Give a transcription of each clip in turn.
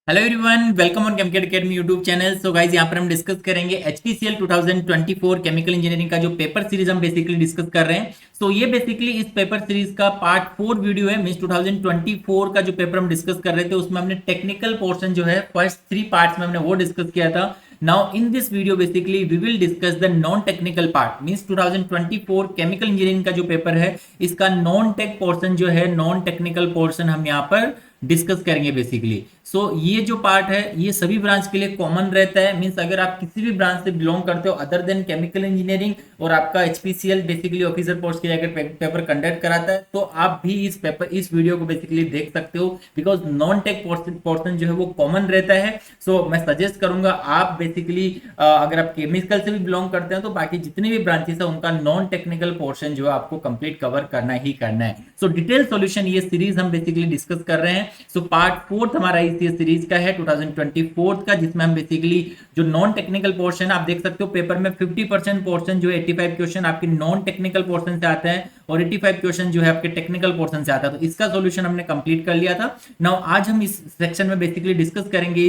Hello everyone, welcome on chemical academy YouTube channel. So guys यहाँ पर हम discuss करेंगे एचपीसीएल 2024 केमिकल इंजीनियरिंग का जो पेपर सीरीज हम बेसिकली डिस्कस कर रहे हैं। सो ये बेसिकली इस पेपर सीरीज का पार्ट 4 वीडियो है। मींस 2024 का जो पेपर हम डिस्कस कर रहे थे उसमें हमने टेक्निकल पोर्शन जो है फर्स्ट 3 पार्ट्स में हमने वो डिस्कस किया था। Now in this video basically we will discuss the non technical part. Means 2024 chemical engineering का जो पेपर है इसका नॉन टेक पोर्शन जो है, नॉन टेक्निकल पोर्शन हम यहाँ पर डिस्कस करेंगे बेसिकली। सो ये जो पार्ट है ये सभी ब्रांच के लिए कॉमन रहता है। मींस अगर आप किसी भी ब्रांच से बिलोंग करते हो अदर देन केमिकल इंजीनियरिंग और आपका एचपीसीएल बेसिकली ऑफिसर पोस्ट के अगर पेपर कंडक्ट कराता है तो आप भी इस वीडियो को बेसिकली देख सकते हो, बिकॉज नॉन टेक पोर्शन जो है वो कॉमन रहता है। सो मैं सजेस्ट करूंगा आप बेसिकली अगर आप केमिकल से भी बिलोंग करते हैं तो बाकी जितनी भी ब्रांचेस है उनका नॉन टेक्निकल पोर्शन जो है आपको कंप्लीट कवर करना ही करना है। सो डिटेल सॉल्यूशन ये सीरीज हम बेसिकली डिस्कस कर रहे हैं। सो पार्ट 4 हमारा इस सीरीज का है 2024 का, जिसमें हम बेसिकली जो नॉन टेक्निकल पोर्शन आप देख सकते हो पेपर में 50% पोर्शन जो है 85 क्वेश्चन आपके नॉन टेक्निकल पोर्शन से आते हैं और 85 क्वेश्चन जो है आपके टेक्निकल पोर्शन से आता है। तो इसका सॉल्यूशन हमने कंप्लीट कर लिया था। नाउ आज हम इस सेक्शन में बेसिकली डिस्कस करेंगे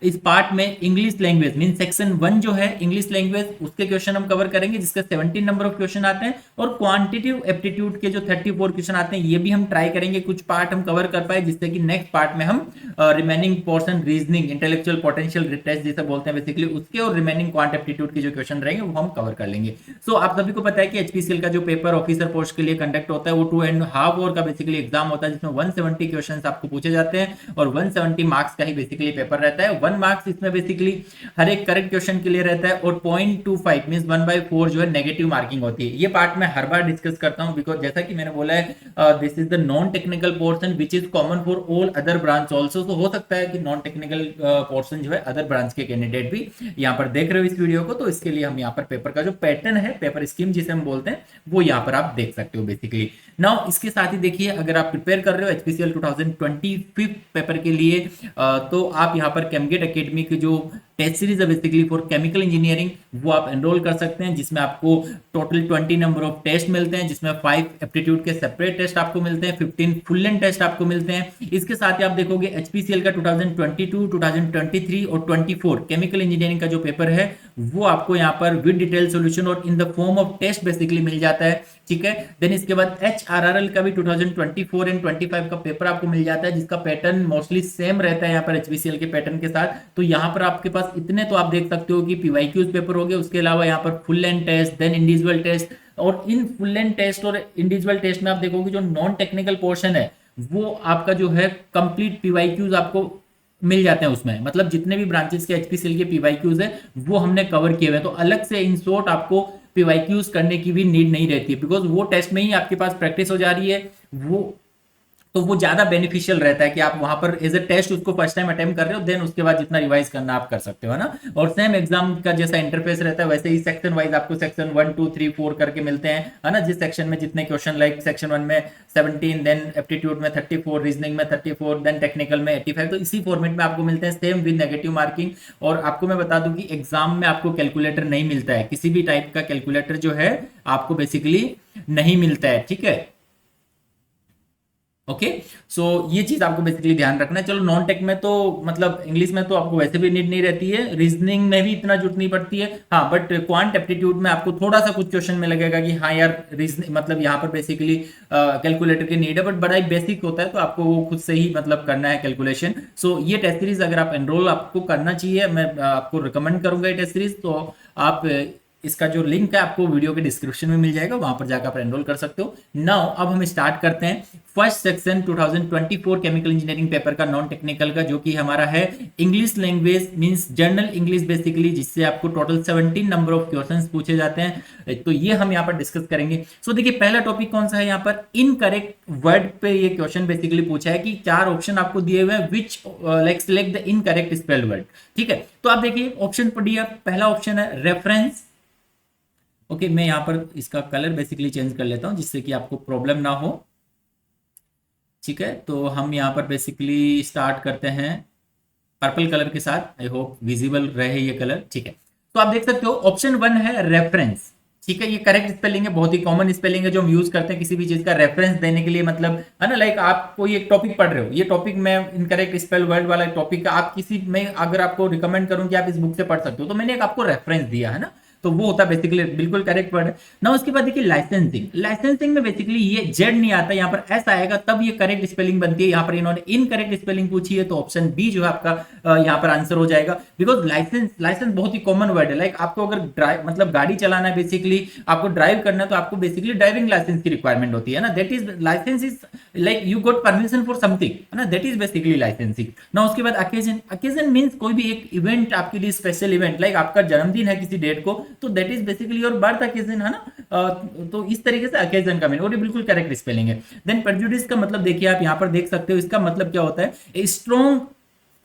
इस पार्ट में इंग्लिश लैंग्वेज मीन सेक्शन 1 जो है इंग्लिश लैंग्वेज, उसके क्वेश्चन हम कवर करेंगे जिसका 17 नंबर ऑफ क्वेश्चन आते हैं और क्वांटिटेटिव एप्टीट्यूड के जो 34 क्वेश्चन आते हैं ये भी हम ट्राई करेंगे कुछ पार्ट हम कवर कर पाए, जिससे कि नेक्स्ट पार्ट में हम remaining portion reasoning intellectual potential test जैसे बोलते हैं बेसिकली उसके और रिमेनिंग क्वांट एप्टीट्यूड के जो क्वेश्चन रहेंगे वो हम कवर कर लेंगे। सो आप सभी को पता है कि एचपीसीएल का जो पेपर ऑफिसर पोस्ट के लिए कंडक्ट होता है वो 2.5 आवर का बेसिकली एग्जाम होता है, जिसमें 170 क्वेश्चन आपको पूछे जाते हैं और 170 मार्क्स का ही बेसिकली पेपर रहता है। 1 मार्क्स इसमें बेसिकली हर एक करेक्ट क्वेश्चन के लिए रहता है और 0.25 मींस 1/4 जो है नेगेटिव मार्किंग होती है। ये पार्ट मैं हर बार डिस्कस करता हूं बिकॉज जैसा कि मैंने बोला है this is the non technical portion which is common for all other branch also. तो हो सकता है कि नॉन टेक्निकल पोर्शन जो है अदर ब्रांच के कैंडिडेट भी यहाँ पर देख रहे हो इस वीडियो को, तो इसके लिए हम यहाँ पर पेपर का जो पैटर्न है पेपर स्कीम जिसे हम बोलते हैं वो यहाँ पर आप देख सकते हो बेसिकली। नाउ इसके साथ ही देखिए अगर आप प्रिपेयर कर रहे हो एचपीसीएल 2025 पेपर के लिए तो आप यहाँ पर केमगेट एकेडमी की जो टेस्ट सीरीज है बेसिकली फॉर केमिकल इंजीनियरिंग वो आप एनरोल कर सकते हैं, जिसमें आपको टोटल 20 नंबर ऑफ टेस्ट मिलते हैं, जिसमें 5 एप्टीट्यूड के सेपरेट टेस्ट आपको मिलते हैं, 15 फुल लेंथ टेस्ट आपको मिलते हैं। इसके साथ ही आप देखोगे एचपीसीएल का 2022 2023 और 24 केमिकल इंजीनियरिंग का जो पेपर है वो आपको यहाँ पर विद डिटेल सॉल्यूशन और in the form of test basically मिल जाता है। ठीक है, देन इसके बाद एचआरआरएल का भी 2024 एंड 25 का पेपर आपको मिल जाता है, जिसका पैटर्न मोस्टली सेम रहता है यहाँ पर एचपीसीएल के पैटर्न के साथ। तो यहाँ पर आपके पास इतने तो आप देख सकते हो कि पीवाईक्यूज पेपर हो गए, उसके अलावा यहाँ पर full length test then individual test, और इन फुल लेंथ टेस्ट और इंडिविजुअल टेस्ट में आप देखोगे जो नॉन टेक्निकल पोर्शन है वो आपका जो है कंप्लीट पीवाईक्यूज आपको मिल जाते हैं उसमें। मतलब जितने भी ब्रांचेस के एचपीसीएल के पीवाईक्यूज है वो हमने कवर किए हुए हैं, तो अलग से इन शॉर्ट आपको पीवाईक्यूज करने की भी नीड नहीं रहती है बिकॉज वो टेस्ट में ही आपके पास प्रैक्टिस हो जा रही है। वो ज्यादा बेनिफिशियल रहता है कि आप वहां पर एज ए टेस्ट उसको फर्स्ट टाइम अटेम्प्ट कर रहे हो, देन उसके बाद जितना रिवाइज करना आप कर सकते हो, है ना। और सेम एग्जाम का जैसा इंटरफेस रहता है वैसे ही सेक्शन वाइज आपको सेक्शन 1 2 3 4 करके मिलते हैं, है ना। जिस सेक्शन में जितने क्वेश्चन लाइक सेक्शन 1 में 17 देन एप्टीट्यूड में 34 रीजनिंग में 34 देन टेक्निकल में 85, तो इसी फॉर्मेट में आपको मिलते हैं सेम विद नेगेटिव मार्किंग। और आपको मैं बता दूं कि एग्जाम में आपको कैलकुलेटर नहीं मिलता है, किसी भी टाइप का कैलकुलेटर जो है आपको बेसिकली नहीं मिलता है। ठीक है, ओके। सो ये चीज आपको बेसिकली ध्यान रखना है। चलो नॉन टेक में तो मतलब इंग्लिश में तो आपको वैसे भी नीड नहीं रहती है, रीजनिंग में भी इतना जरूरत नहीं पड़ती है, हाँ बट क्वांट एप्टीट्यूड में आपको थोड़ा सा कुछ क्वेश्चन में लगेगा कि हाँ यार रीजनिंग मतलब यहाँ पर बेसिकली कैलकुलेटर की नीड है, बट बड़ा ही बेसिक होता है तो आपको वो खुद से ही मतलब करना है कैलकुलेशन। सो ये टेस्ट सीरीज अगर आप एनरोल आपको करना चाहिए, मैं आपको रिकमेंड करूंगा ये टेस्ट सीरीज। तो आप इसका जो लिंक है आपको वीडियो के डिस्क्रिप्शन में मिल जाएगा, वहां पर जाकर आप एनरोल कर सकते हो। नाउ अब हम स्टार्ट करते हैं first section 2024 chemical engineering paper का नॉन टेक्निकल का, जो कि हमारा है English language means general English basically, जिससे आपको टोटल 17 नंबर ऑफ क्वेश्चंस पूछे जाते हैं। तो ये हम यहाँ पर डिस्कस करेंगे। सो देखिए पहला टॉपिक कौन सा है, यहाँ पर इनकरेक्ट वर्ड पे ये क्वेश्चन बेसिकली पूछा है कि 4 ऑप्शन आपको दिए हुए हैं which like select the incorrect spelled word. ठीक है, तो आप देखिए ऑप्शन पढ़िए, पहला ऑप्शन है रेफरेंस। ओके, मैं यहाँ पर इसका कलर बेसिकली चेंज कर लेता हूँ जिससे कि आपको प्रॉब्लम ना हो। ठीक है, तो हम यहाँ पर बेसिकली स्टार्ट करते हैं पर्पल कलर के साथ, आई होप विजिबल रहे ये कलर। ठीक है, तो आप देख सकते हो ऑप्शन 1 है रेफरेंस। ठीक है, ये करेक्ट स्पेलिंग है, बहुत ही कॉमन स्पेलिंग है जो हम यूज करते हैं किसी भी चीज का रेफरेंस देने के लिए, मतलब है ना, लाइक आप कोई एक टॉपिक पढ़ रहे हो, ये टॉपिक में इनकरेक्ट स्पेल वर्ड वाला टॉपिक का आप किसी में अगर आपको रिकमेंड करूं कि आप इस बुक से पढ़ सकते हो, तो मैंने एक आपको रेफरेंस दिया है ना, तो वो होता है बेसिकली बिल्कुल करेक्ट वर्ड है ना। उसके बाद देखिए लाइसेंसिंग, लाइसेंसिंग में बेसिकली ये जेड नहीं आता, यहाँ पर एस आएगा तब ये करेक्ट स्पेलिंग बनती है। यहाँ पर इन्होंने इनकरेक्ट स्पेलिंग पूछी है, तो ऑप्शन बी जो है आपका यहाँ पर आंसर हो जाएगा। बिकॉज लाइसेंस, लाइसेंस बहुत ही कॉमन वर्ड है, लाइक आपको अगर ड्राइव मतलब गाड़ी चलाना है, बेसिकली आपको ड्राइव करना है, तो आपको बेसिकली ड्राइविंग लाइसेंस की रिक्वायरमेंट होती है ना, that is licence is like you got permission for something, है ना, दैट इज बेसिकली लाइसेंसिंग ना। उसके बाद अकेजन, अकेजन मींस कोई भी एक इवेंट आपके लिए स्पेशल इवेंट, लाइक आपका जन्मदिन है किसी डेट को, तो that is basically your birth occasion, है ना। तो इस तरीके से अकेजन का मीनिंग, और ये बिल्कुल करेक्ट स्पेलिंग है। देन प्रेजुडिस का मतलब देखिए आप यहाँ पर देख सकते हो, इसका मतलब क्या होता है, strong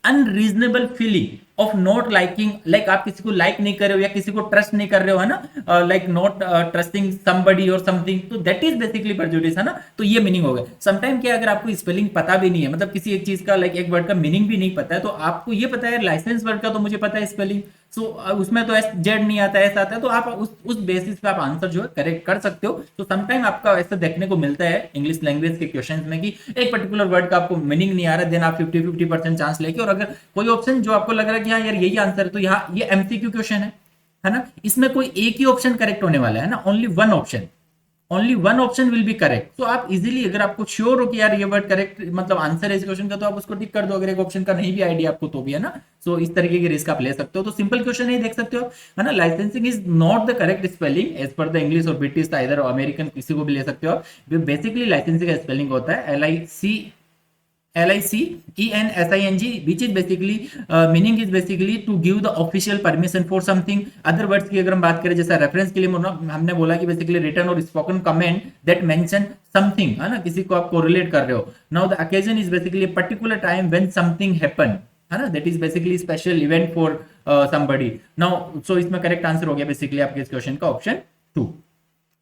unreasonable feeling of not liking, like आप किसी को लाइक नहीं कर रहे हो या किसी को ट्रस्ट नहीं कर रहे हो, है ना, लाइक नॉट ट्रस्टिंग समबडी और समथिंग, तो दैट इज बेसिकली प्रेजुडिस, है ना। तो ये मीनिंग हो गया। समटाइम क्या, अगर आपको स्पेलिंग पता भी नहीं है, मतलब किसी एक चीज का लाइक एक वर्ड का मीनिंग भी नहीं पता है, तो आपको ये पता है लाइसेंस वर्ड का तो मुझे पता है स्पेलिंग, सो उसमें तो एस जेड नहीं आता, ऐसा आता है, तो आप उस बेसिस पे आप आंसर जो है करेक्ट कर सकते हो। तो समटाइम आपका ऐसा देखने को मिलता है इंग्लिश लैंग्वेज के क्वेश्चंस में कि एक पर्टिकुलर वर्ड का आपको मीनिंग नहीं आ रहा, देन आप 50-50% चांस लेके, और अगर कोई ऑप्शन जो आपको लग रहा है कि हाँ यार यही आंसर है, तो यहाँ ये एमसीक्यू क्वेश्चन है ना, इसमें कोई एक ही ऑप्शन करेक्ट होने वाला है ना, only one option, only one option will be correct. तो आप इजीली, अगर आपको श्योर हो कि यार ये वर्ड करेक्ट मतलब आंसर है इस क्वेश्चन का, तो आप उसको टिक कर दो, अगर एक ऑप्शन का नहीं भी आइडिया आपको तो भी, है ना। सो इस तरीके की रिस्क आप ले सकते हो। तो सिंपल क्वेश्चन ही देख सकते हो, है ना, licensing is not the correct spelling as per the English और ब्रिटिश, इधर अमेरिकन किसी को भी ले सकते हो। बेसिकली लाइसेंसिंग का स्पेलिंग होता है LICENSING, which is basically meaning is basically to give the official permission for something। Other words की अगर हम बात करें, जैसा रेफरेंस के लिए हमने बोला कि बेसिकली रिटन और spoken comment that mention something, है ना, किसी को आप कोरिलेट कर रहे हो। Now the occasion is basically particular time when something happen, है ना, that is basically special event for somebody. Now so इसमें करेक्ट आंसर हो गया बेसिकली आपके इस क्वेश्चन का ऑप्शन 2।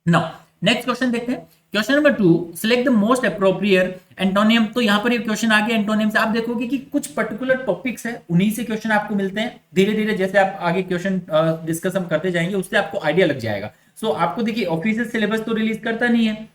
नाउ नेक्स्ट क्वेश्चन देखते हैं, question number 2, select the most appropriate antonym. तो यहां पर ये क्वेश्चन आ गया एंटोनियम से। आप देखोगे कि कुछ पर्टिकुलर टॉपिक्स है, उन्हीं से क्वेश्चन आपको मिलते हैं। धीरे धीरे जैसे आप आगे क्वेश्चन डिस्कस हम करते जाएंगे, उससे आपको आइडिया लग जाएगा। सो आपको देखिए ऑफिशियल सिलेबस तो रिलीज करता नहीं है,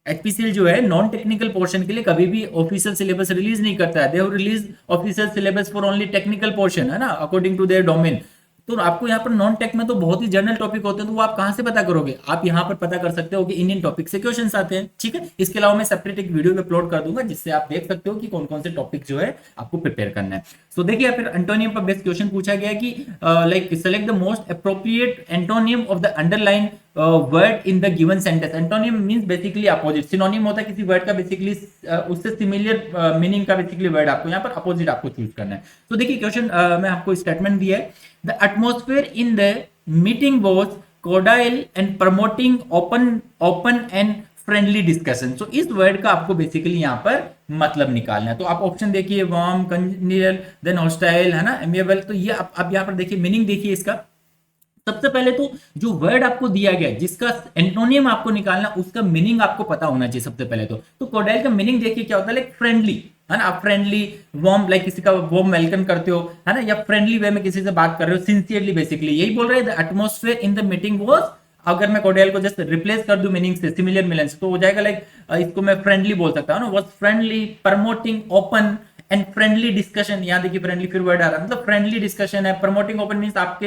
एचपीसीएल जो है नॉन टेक्निकल पोर्शन के लिए कभी भी ऑफिशियल सिलेबस रिलीज नहीं करता है। They have release official syllabus for only technical portion, है ना, अकॉर्डिंग टू देयर डोमेन। तो आपको यहाँ पर नॉन टेक में तो बहुत ही जनरल टॉपिक होते हैं, तो वो आप कहाँ से पता करोगे, आप यहाँ पर पता कर सकते हो कि इंडियन टॉपिक से क्वेश्चंस आते हैं, ठीक है। इसके अलावा मैं सेपरेट एक वीडियो अपलोड कर दूंगा, जिससे आप देख सकते हो कि कौन कौन से टॉपिक जो है आपको प्रिपेयर करना है। तो देखिए फिर एंटोनियम पर बेस्ट क्वेश्चन पूछा गया कि like select the most appropriate antonym of the underline word in the given sentence. Antonym means basically opposite, synonym होता है किसी वर्ड का बेसिकली उससे सिमिलर मीनिंग का बेसिकली वर्ड, आपको यहाँ पर अपोजिट आपको चूज करना है। तो देखिए क्वेश्चन में आपको स्टेटमेंट दिया है, the atmosphere in the meeting was cordial and promoting open and friendly discussion। so इस वर्ड का आपको बेसिकली यहाँ पर मतलब निकालना है। तो आप ऑप्शन देखिए, वार्म, कंजेनियल, देन हॉस्टाइल, है ना, एमिएबल। तो ये आप यहाँ पर देखिए मीनिंग देखिए इसका। सबसे पहले तो जो वर्ड आपको दिया गया, जिसका एंटोनियम आपको निकालना, उसका मीनिंग आपको पता होना चाहिए सबसे पहले तो कोडाइल का मीनिंग देखिए क्या होता है, लाइक फ्रेंडली, है ना, आप फ्रेंडली वार्म, लाइक किसी का वार्म वेलकम करते हो, है ना, या फ्रेंडली वे में किसी से बात कर रहे हो, सिंसियरली, बेसिकली यही बोल रहे हैं। The atmosphere in the meeting was, अगर मैं कोडाइल को जस्ट रिप्लेस कर दूं मीनिंग से, सिमिलर मिलेंस, तो हो जाएगा लाइक इसको मैं फ्रेंडली बोल सकता हूं ना, was friendly, promoting open and friendly discussion. यहाँ देखिए फ्रेंडली फिर वर्ड आ रहा है, मतलब फ्रेंडली डिस्कशन है। प्रमोटिंग ओपन मींस आप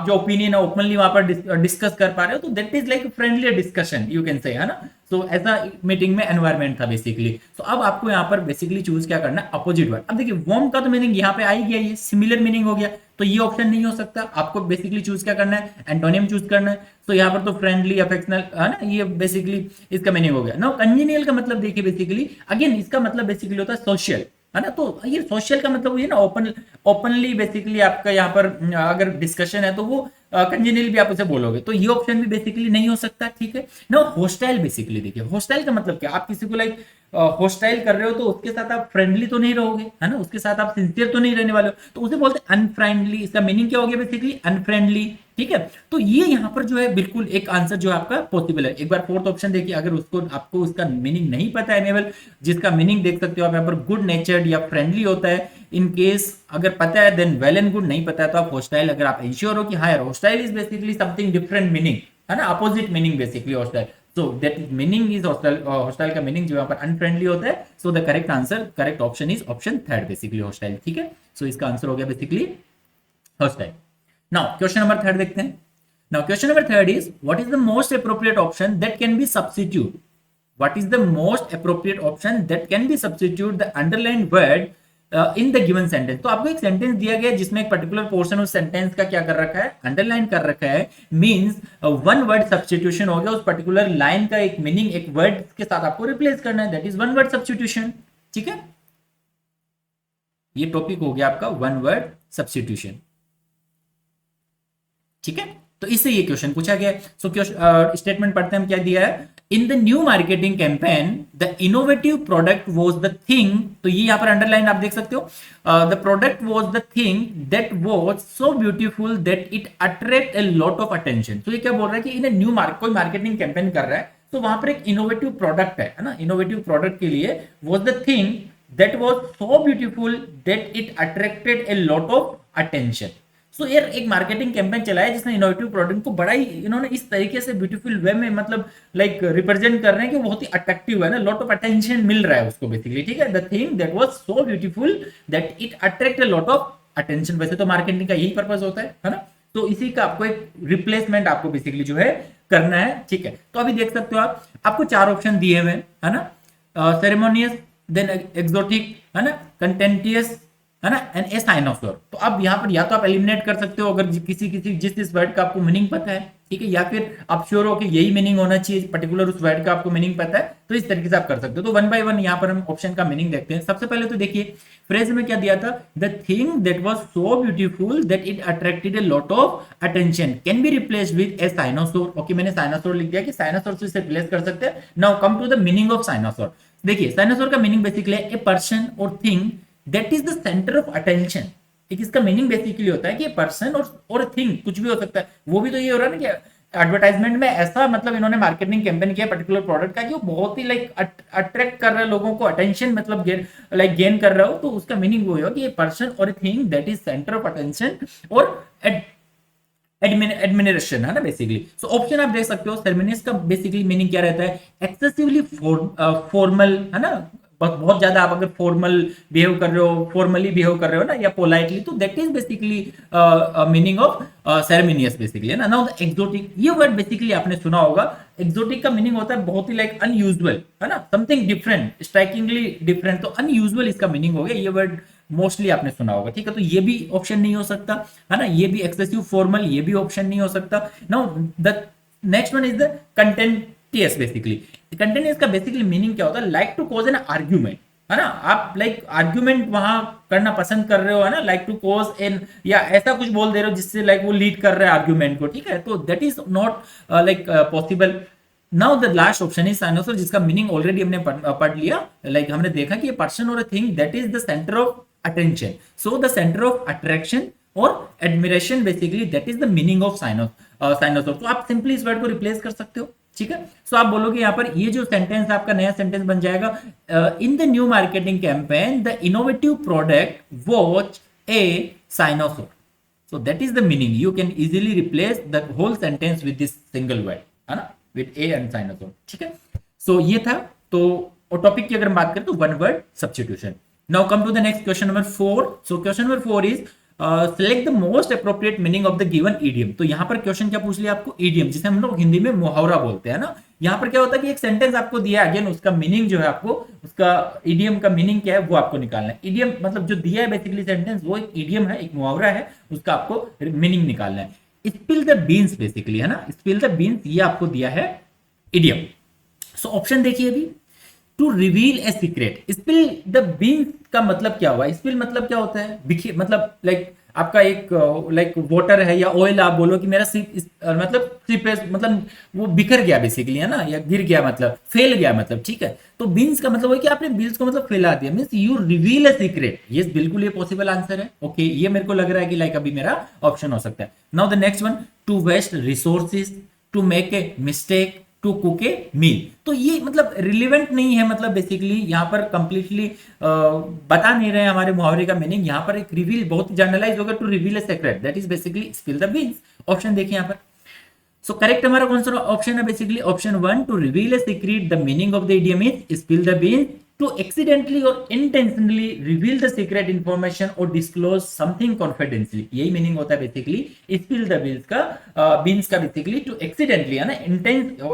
जो ओपिनियन है ओपनली वहां पर डिस्कस कर पा रहे हो, तो that is like friendly discussion you can say, है ना। सो ऐसा मीटिंग में एनवायरमेंट था बेसिकली। तो अब आपको यहाँ पर बेसिकली चूज क्या करना है, अपोजिट वर्ड। अब देखिए वार्म का तो मीनिंग यहाँ पे आ ही गया, ये सिमिलर मीनिंग हो गया, तो ये ऑप्शन नहीं हो सकता। आपको बेसिकली चूज क्या करना है, एंटोनियम चूज करना है। तो यहाँ पर तो फ्रेंडली, अफेक्शनल, है ना, ये बेसिकली इसका मीनिंग हो गया। नाउ कंजेनियल का मतलब देखिए बेसिकली, अगेन इसका मतलब बेसिकली होता है सोशल, है ना। तो ये सोशल का मतलब ये ना ओपनली बेसिकली आपका यहाँ पर अगर डिस्कशन है, तो वो कंजेनियल भी आप उसे बोलोगे, तो ये ऑप्शन भी बेसिकली नहीं हो सकता, ठीक है ना। होस्टाइल बेसिकली देखिए, होस्टाइल का मतलब क्या, आप किसी को लाइक होस्टाइल कर रहे हो, तो उसके साथ आप फ्रेंडली तो नहीं रहोगे, है ना, उसके साथ आप सिंसियर तो नहीं रहने वाले हो, तो उसे बोलते हैं अनफ्रेंडली। इसका मीनिंग क्या हो गया बेसिकली, अनफ्रेंडली, ठीक है। तो ये यहाँ पर जो है बिल्कुल एक आंसर जो आपका पॉसिबल है। एक बार फोर्थ ऑप्शन देखिए, अगर उसको आपको उसका मीनिंग नहीं पता है एनेबल, जिसका मीनिंग देख सकते हो आप यहाँ पर गुड नेचर्ड या फ्रेंडली होता है। इन केस अगर पता है देन वेल एंड गुड, नहीं पता है तो आप होस्टाइल, अगर आप इंश्योर हो कि हाँ यार hostile is basically something different meaning, है ना, opposite meaning basically hostile. So that meaning is hostile, hostile का मीनिंग जो यहाँ पर अनफ्रेंडली होता है। So the correct answer, correct option is option third basically hostile, ठीक है। सो इसका आंसर हो गया basically hostile. Now question number third देखते हैं। Now question number third is, what is the most appropriate option that can be substitute? What is the most appropriate option that can be substitute the underlined word in the given sentence? तो आपको एक sentence दिया गया है जिसमें एक particular portion उस sentence का क्या कर रखा है, अंडरलाइन कर रखा है। मींस वन वर्ड सब्स्टिट्यूशन हो गया, उस पर्टिकुलर लाइन का एक मीनिंग एक वर्ड के साथ आपको रिप्लेस करना है, that is one word substitution, ठीक है। ये टॉपिक हो गया आपका वन वर्ड सब्स्टिट्यूशन, ठीक है। तो इससे ये क्वेश्चन पूछा गया। सो स्टेटमेंट पढ़ते हैं हम, क्या दिया है, in the new marketing campaign the innovative product was the thing. तो ये यहां पर अंडरलाइन आप देख सकते हो, the product was the thing that was so beautiful that it attract a lot of attention. तो ये क्या बोल रहा है कि इन न्यू कोई मार्केटिंग कैंपेन कर रहा है, तो वहां पर एक इनोवेटिव प्रोडक्ट है ना, इनोवेटिव प्रोडक्ट के लिए was the thing that was so beautiful that it attracted a lot of attention. So यार एक मार्केटिंग कैंपेन चलाया जिसने इनोवेटिव प्रोडक्ट को बड़ा ही इन्होंने इस तरीके से ब्यूटीफुल वे में मतलब लाइक रिप्रेजेंट कर रहे हैं कि बहुत ही अट्रैक्टिव है ना, लॉट ऑफ अटेंशन मिल रहा है उसको बेसिकली, ठीक है। The thing that was so beautiful that it attract a lot of attention. वैसे तो मार्केटिंग का यही पर्पस होता है ना। तो इसी का आपको एक रिप्लेसमेंट आपको बेसिकली जो है करना है, ठीक है। तो अभी देख सकते हो आप, आपको चार ऑप्शन दिए हुए है ना, सेरेमोनियस, देन एक्सोटिक, है ना, कंटेंटियस, है ना, and a sign off your. तो अब यहाँ पर या तो आप एलिमिनेट कर सकते हो अगर किसी जिस वर्ड का आपको मीनिंग पता है, ठीक है, या फिर आप श्योर हो कि यही मीनिंग होना चाहिए पर्टिकुलर उस वर्ड का आपको मीनिंग पता है, तो इस तरीके से आप कर सकते हो। तो वन बाय वन यहाँ पर हम ऑप्शन का मीनिंग देखते हैं। सबसे पहले तो देखिए फ्रेज में क्या दिया था, the thing that was so beautiful that it attracted a lot of attention can be replaced with a cynosure. Okay, मैंने साइनोसोर लिख दिया कि साइनोसोर से इसे रिप्लेस कर सकते हैं। Now come to the meaning of cynosure. देखिए साइनोसोर का मीनिंग बेसिकली ए पर्सन और thing that is the centre of attention. एक इसका मीनिंग बेसिकली होता है कि पर्सन और थिंग कुछ भी हो सकता है। वो भी तो ये हो रहा है ना कि एडवर्टाइजमेंट में ऐसा मतलब इन्होंने मार्केटिंग कैंपेन किया पर्टिकुलर प्रोडक्ट का कि वो बहुत ही लाइक अट्रैक्ट कर रहा है लोगों को, अटेंशन मतलब गेन कर रहा हो। तो उसका मीनिंग वो है कि ये पर्सन और thing that is centre of attention और एडमिनिस्ट्रेशन, है ना बेसिकली। सो ऑप्शन आप देख सकते हो, सेरेमोनियस का बेसिकली मीनिंग क्या रहता है, एक्सेसिवली फॉर्मल, है ना, बहुत ज्यादा आप अगर फॉर्मल बिहेव कर रहे हो, फॉर्मली बिहेव कर रहे हो ना, या पोलाइटली, तो that is basically meaning of ceremonious basically, है ना। नाउ द एक्सोटिक, ये वर्ड बेसिकली आपने सुना होगा। एक्सोटिक का मीनिंग होता है बहुत ही लाइक अनयूजुअल, है ना, समथिंग डिफरेंट, स्ट्राइकिंगली डिफरेंट। तो अनयूजुअल इसका मीनिंग हो गया, ये वर्ड मोस्टली आपने सुना होगा, ठीक है। तो ये भी ऑप्शन नहीं हो सकता, है ना, ये भी एक्सेसिव फॉर्मल, ये भी ऑप्शन नहीं हो सकता। Now the next one is the contentious. Basically contentious का बेसिकली मीनिंग क्या होता है, like to cause an argument, है ना, आप लाइक आर्ग्यूमेंट वहां करना पसंद कर रहे हो, है ना, लाइक टू कॉज एन, या ऐसा कुछ बोल दे रहे हो जिससे लाइक वो लीड कर रहा है आर्ग्यूमेंट को, ठीक है। तो that is not like possible. Now the last option is cynosure, जिसका मीनिंग ऑलरेडी हमने पढ़ लिया, लाइक हमने देखा कि ये पर्सन और thing that is the centre of attention, so the centre of attraction और admiration basically, that is the meaning of cynosure. तो आप सिंपली इस वर्ड को रिप्लेस कर सकते हो, ठीक है। सो आप बोलोगे यहाँ पर ये जो सेंटेंस आपका नया सेंटेंस बन जाएगा, in the new marketing campaign the innovative product watch a cynosure. So that is the meaning, you can easily replace the whole sentence with this single word, है ना, विद ए एंड साइनोसोर, ठीक है। सो ये था। तो topic की अगर हम बात करें तो one word substitution. Now come to the next question number 4। So question number 4 is select the most appropriate meaning of the given idiom. तो यहाँ पर क्वेश्चन क्या पूछ लिया आपको, ईडियम, जिसे हम लोग हिंदी में मुहावरा बोलते हैं ना। यहाँ पर क्या होता है कि एक सेंटेंस आपको दिया है, अगेन उसका मीनिंग जो है आपको, उसका ईडियम का मीनिंग क्या है वो आपको निकालना है। ईडियम मतलब जो दिया है बेसिकली सेंटेंस, वो एक ईडियम है, एक मुहावरा है, उसका आपको मीनिंग निकालना है। स्पिल द बीन्स बेसिकली, है ना, स्पिल द बीन्स, ये आपको दिया है ईडियम। सो ऑप्शन देखिए अभी, to reveal a secret, spill the beans का मतलब क्या हुआ, स्पिल मतलब क्या होता है, मतलब लाइक आपका एक लाइक वाटर है या ऑयल, आप बोलो कि मेरा मतलब सीपेज, मतलब वो बिखर गया बेसिकली, है ना, या गिर गया मतलब फेल गया मतलब, ठीक है। तो बीन्स का मतलब है कि आपने बीन्स को मतलब फैला दिया, means you reveal a secret. Yes, बिल्कुल ये पॉसिबल आंसर है। ओके, ये मेरे को लग रहा है कि लाइक अभी मेरा ऑप्शन हो सकता है। Now the next one, to waste resources, to make a mistake, to cook a meal. तो ये मतलब रिलेवेंट नहीं है, मतलब बेसिकली यहाँ पर कंप्लीटली बता नहीं रहे हैं हमारे मुहावरे का मीनिंग। यहाँ पर एक रिवील बहुत जनरलाइज होगा, to reveal a secret, that is basically spill the beans. Option देखिए यहाँ पर। सो करेक्ट हमारा कौन सा ऑप्शन है basically option 1 to reveal a secret the meaning of the idiom is spill the beans to accidentally और intentionally reveal the secret information और disclose something confidentially, यही मीनिंग होता है बेसिकली स्पिल द बीन्स का basically to accidentally, है ना,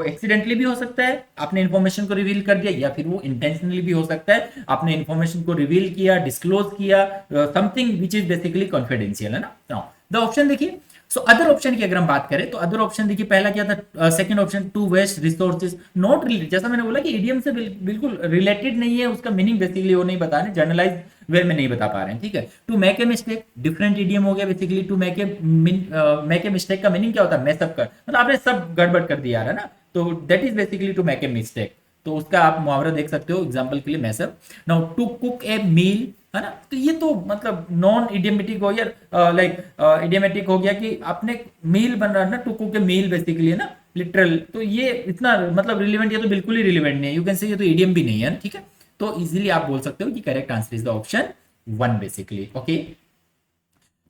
accidentally भी हो सकता है आपने इंफॉर्मेशन को रिवील कर दिया, या फिर वो इंटेंशनली भी हो सकता है आपने इंफॉर्मेशन को रिवील किया, डिस्क्लोज किया something which is basically confidential, है ना। द ऑप्शन देखिए, सो अदर ऑप्शन की अगर हम बात करें तो अदर ऑप्शन देखिए पहला क्या था, second option to waste resources not related, जैसा मैंने बोला कि इडियम से बिल्कुल रिलेटेड नहीं है, उसका मीनिंग बेसिकली वो नहीं बता रहे, जनरलाइज वे में नहीं बता पा रहे हैं, ठीक है। To make a mistake different idiom हो गया basically, to make a mistake का मीनिंग क्या होता है, मैसअप कर, मतलब आपने सब गड़बड़ कर दिया है ना, तो that is basically to make a mistake, तो उसका आप मुहावरा देख सकते हो एग्जांपल के लिए mess up. Now to cook a मील, है ना, तो ये तो मतलब नॉन इडियमेटिक हो गया, लाइक इडियमेटिक हो गया कि आपने मील बन रहा है ना, to cook a meal basically, है ना, लिटरल, तो ये इतना मतलब रिलेवेंट, ये तो बिल्कुल ही रिलेवेंट नहीं है, यू कैन से ये तो इडियम भी नहीं है, ठीक है, तो इजीली आप बोल सकते हो कि correct answer is the option 1 basically. Okay,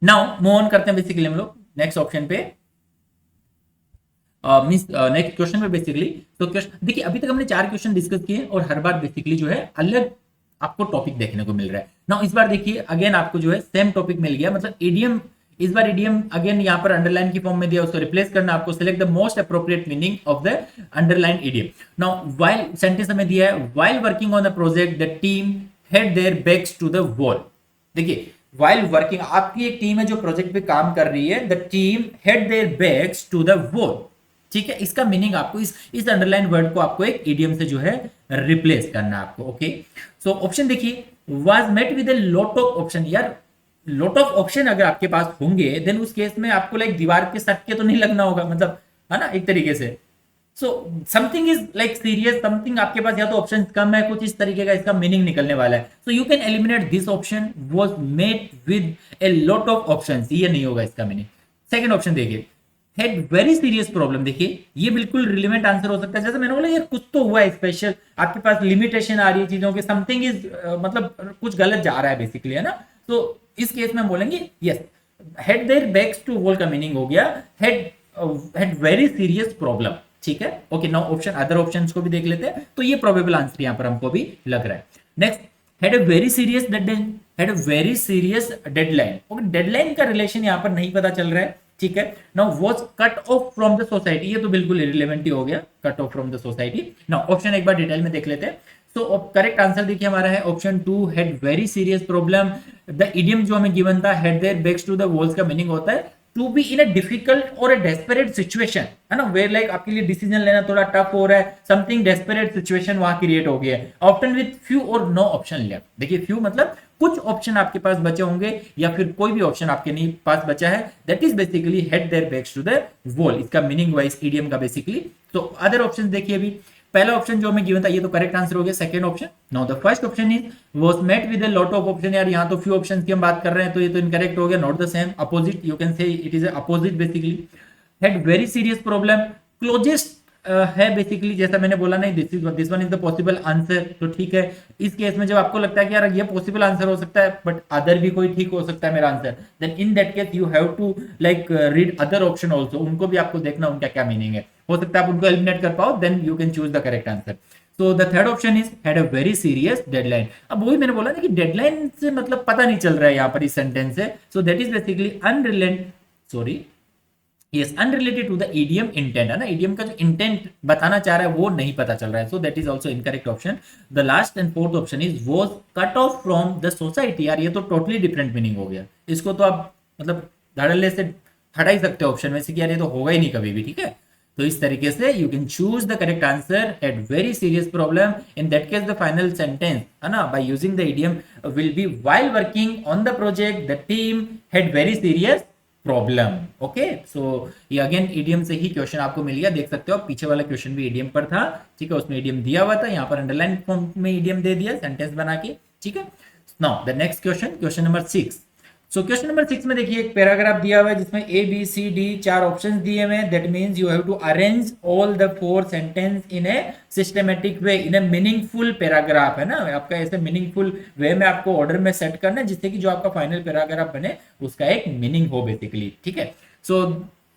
now move on करते हैं बेसिकली हम लोग नेक्स्ट ऑप्शन पे, नेक्स्ट क्वेश्चन पे बेसिकली। तो क्वेश्चन देखिए, अभी तक हमने 4 क्वेश्चन डिस्कस किए और हर बार बेसिकली जो है अलग आपको टॉपिक देखने को मिल रहा है ना। इस बार देखिए अगेन आपको जो है सेम टॉपिक मिल गया, मतलब इडियम, इस बार इडियम अगेन यहाँ पर अंडरलाइन की फॉर्म में दिया, उसको रिप्लेस करना आपको, select the most appropriate meaning of the underline idiom. Now while sentence हमें दिया है, while working on the project the team head their backs to the wall. देखिए व्हाइल वर्किंग, आपकी एक टीम है जो प्रोजेक्ट पे काम कर रही है, the team head their backs to the wall, ठीक है, इसका मीनिंग आपको इस अंडरलाइन वर्ड को आपको एक इडियम से जो है रिप्लेस करना है आपको। ओके, सो ऑप्शन देखिए, was met with a lot of option, यार लॉट ऑफ ऑप्शन अगर आपके पास होंगे देन उस केस में आपको लाइक दीवार के सट के तो नहीं लगना होगा, मतलब है ना, एक तरीके से। So something is like serious, something आपके पास या तो ऑप्शन कम है, कुछ इस तरीके का इसका मीनिंग निकलने वाला है, so you can eliminate this option was met with a lot of options, ये नहीं होगा इसका मीनिंग। सेकंड ऑप्शन देखिए, हैड वेरी सीरियस प्रॉब्लम, देखिए ये बिल्कुल रिलेवेंट आंसर हो सकता है, जैसे मैंने बोला यार कुछ तो हुआ है स्पेशल, आपके पास लिमिटेशन आ रही है चीजों की, समथिंग इज मतलब कुछ गलत जा रहा है बेसिकली, है ना, तो इस केस में हम बोलेंगे yes, head their backs to wall का मीनिंग हो गया हैड वेरी सीरियस प्रॉब्लम, ठीक है। Okay, now option other options को भी देख लेते हैं, तो ये प्रोबेबल आंसर यहां पर हमको भी लग रहा है। Next, had a very serious deadline, had a very serious deadline, okay, deadline का रिलेशन यहां पर नहीं पता चल रहा है, ठीक है। Now was cut off from the society, ये तो बिल्कुल इररिलेवेंट ही हो गया, cut off from the society. Now option एक बार डिटेल में देख लेते हैं। सो करेक्ट आंसर देखिए हमारा है option 2, had very serious problem. The idiom जो हमें गिवन था, had their backs to the walls का मीनिंग होता है to be in a difficult और अ डेस्परेट सिचुएशन, है ना, वेयर लाइक आपके लिए डिसीजन लेना थोड़ा टफ हो रहा है, समथिंग डेस्परेट सिचुएशन वहां क्रिएट हो गया है, ऑप्शन विद फ्यू और नो ऑप्शन लेफ्ट। देखिए फ्यू मतलब कुछ ऑप्शन आपके पास बचे होंगे या फिर कोई भी ऑप्शन आपके नहीं पास बचा है, that is basically head their backs to the wall, इसका मीनिंग वाइज इडियम का बेसिकली। तो अदर ऑप्शन देखिए, अभी पहला ऑप्शन जो हमें गिवन था ये तो करेक्ट आंसर हो गया, second option. Now the first option is was met with a lot of option, यार यहां तो फ्यू ऑप्शंस की हम बात कर रहे हैं, तो ये तो इनकरेक्ट हो गया, not the same, opposite, you can say it is opposite basically. Had very serious problem, closest है बेसिकली, जैसा मैंने बोला नहीं, this one is the possible answer, तो ठीक है। इस केस में जब आपको लगता है कि यार ये पॉसिबल आंसर हो सकता है बट अदर भी कोई ठीक हो सकता है मेरा answer, then in that case you have to like read other option also, उनको भी आपको देखना उनका क्या मीनिंग है, हो सकता है आप उनको एलिमिनेट कर पाओ, then you can choose the correct answer. So the third option is had a very serious deadline. अब वही मैंने बोला ना कि डेडलाइन से मतलब पता नहीं चल रहा है यहाँ पर इस सेंटेंस से, सो that is basically yes unrelated to the idiom intent, है ना, idiom का जो इंटेंट बताना चाह रहा है वो नहीं पता चल रहा है, so that is also incorrect option. The last and fourth option is was cut off from the society, यार ये तो टोटली डिफरेंट मीनिंग हो गया, इसको तो आप मतलब धड़ल्ले से हटा ही सकते हो ऑप्शन में से कि यार ये तो होगा ही नहीं कभी भी, ठीक है। तो इस तरीके से you can choose the correct answer, had very serious problem, in that case the final sentence, है ना, by using the idiom will be while working on the project the team had very serious problem. Okay, so ये again idiom से ही question आपको मिल गया, देख सकते हो पीछे वाला क्वेश्चन भी इडियम पर था, ठीक है, उसमें इडियम दिया हुआ था, यहाँ पर अंडरलाइन फॉर्म में इडियम दे दिया सेंटेंस बना के, ठीक है। Now the next question, question number 6। So question number 6 में देखिए एक पैराग्राफ दिया हुआ है जिसमें A B C D 4 options दिए हुए हैं, that means you have to arrange all the 4 sentence in a systematic way, in a meaningful paragraph, है ना, आपका ऐसे मीनिंगफुल वे में आपको ऑर्डर में सेट करना है जिससे कि जो आपका फाइनल पैराग्राफ बने उसका एक मीनिंग हो बेसिकली, ठीक है। So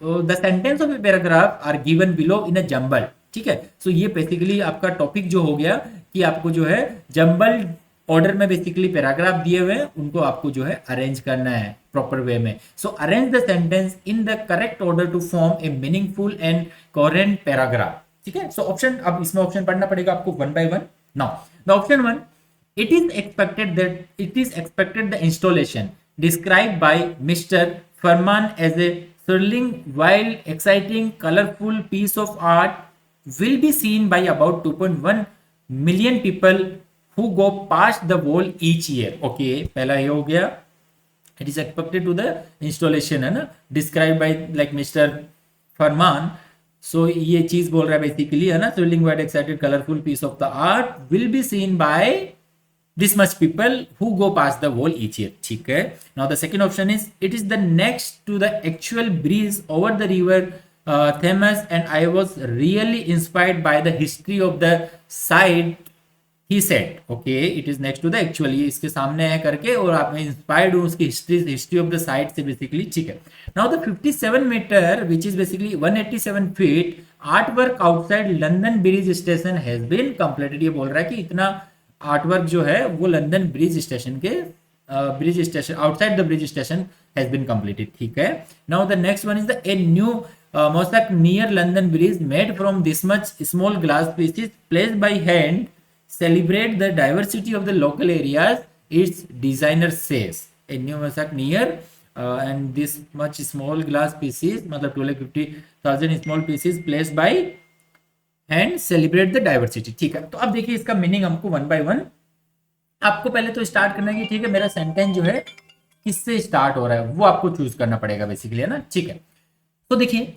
the sentence of a paragraph are given below in a jumble, ठीक है। सो ये बेसिकली आपका टॉपिक जो हो गया कि आपको जो है जंबल ऑर्डर में बेसिकली पैराग्राफ दिए हुए हैं, उनको आपको जो है अरेंज करना है प्रॉपर वे में। So arrange the sentence in the correct order to form a meaningful and coherent paragraph, ठीक है। सो ऑप्शन, अब इसमें ऑप्शन पढ़ना पड़ेगा आपको one by one. Now the option one, it is expected the installation described by Mr. Farman as a thrilling, wild, exciting, colorful piece of art will be seen by about 2.1 million people who go past the wall each year. Okay, पहला ये हो गया, it is expected to the installation है ना, described by like Mr. Farman. So ये चीज बोल रहा है बेसिकली है ना, thrilling, wild, excited, colorful piece of the art will be seen by this much people who go past the wall each year, ठीक है। Now the second option is it is the next to the actual bridge over the river Thames and I was really inspired by the history of the site, he said. Okay, it is next to the actual, ये इसके सामने है करके और आप inspired हूँ उसकी history of the site से बेसिकली, ठीक है। Now the 57 metre which is basically 187 feet artwork outside London Bridge Station has been completed। ये बोल रहा है कि इतना आर्टवर्क जो है वो लंदन ब्रिज स्टेशन के outside the bridge station has been completed, ठीक है। Now the next one is the a new mosaic near London Bridge made from this much small glass pieces placed by hand celebrate the diversity of the local areas, its designer says. A new mosaic near and this much small glass pieces, मतलब 250,000 small pieces placed by and celebrate the diversity, ठीक है। तो अब देखिए इसका meaning हमको one by one आपको पहले तो स्टार्ट करना है कि ठीक है मेरा सेंटेंस जो है किससे स्टार्ट हो रहा है वो आपको चूज करना पड़ेगा बेसिकली, है ना, ठीक है। तो देखिए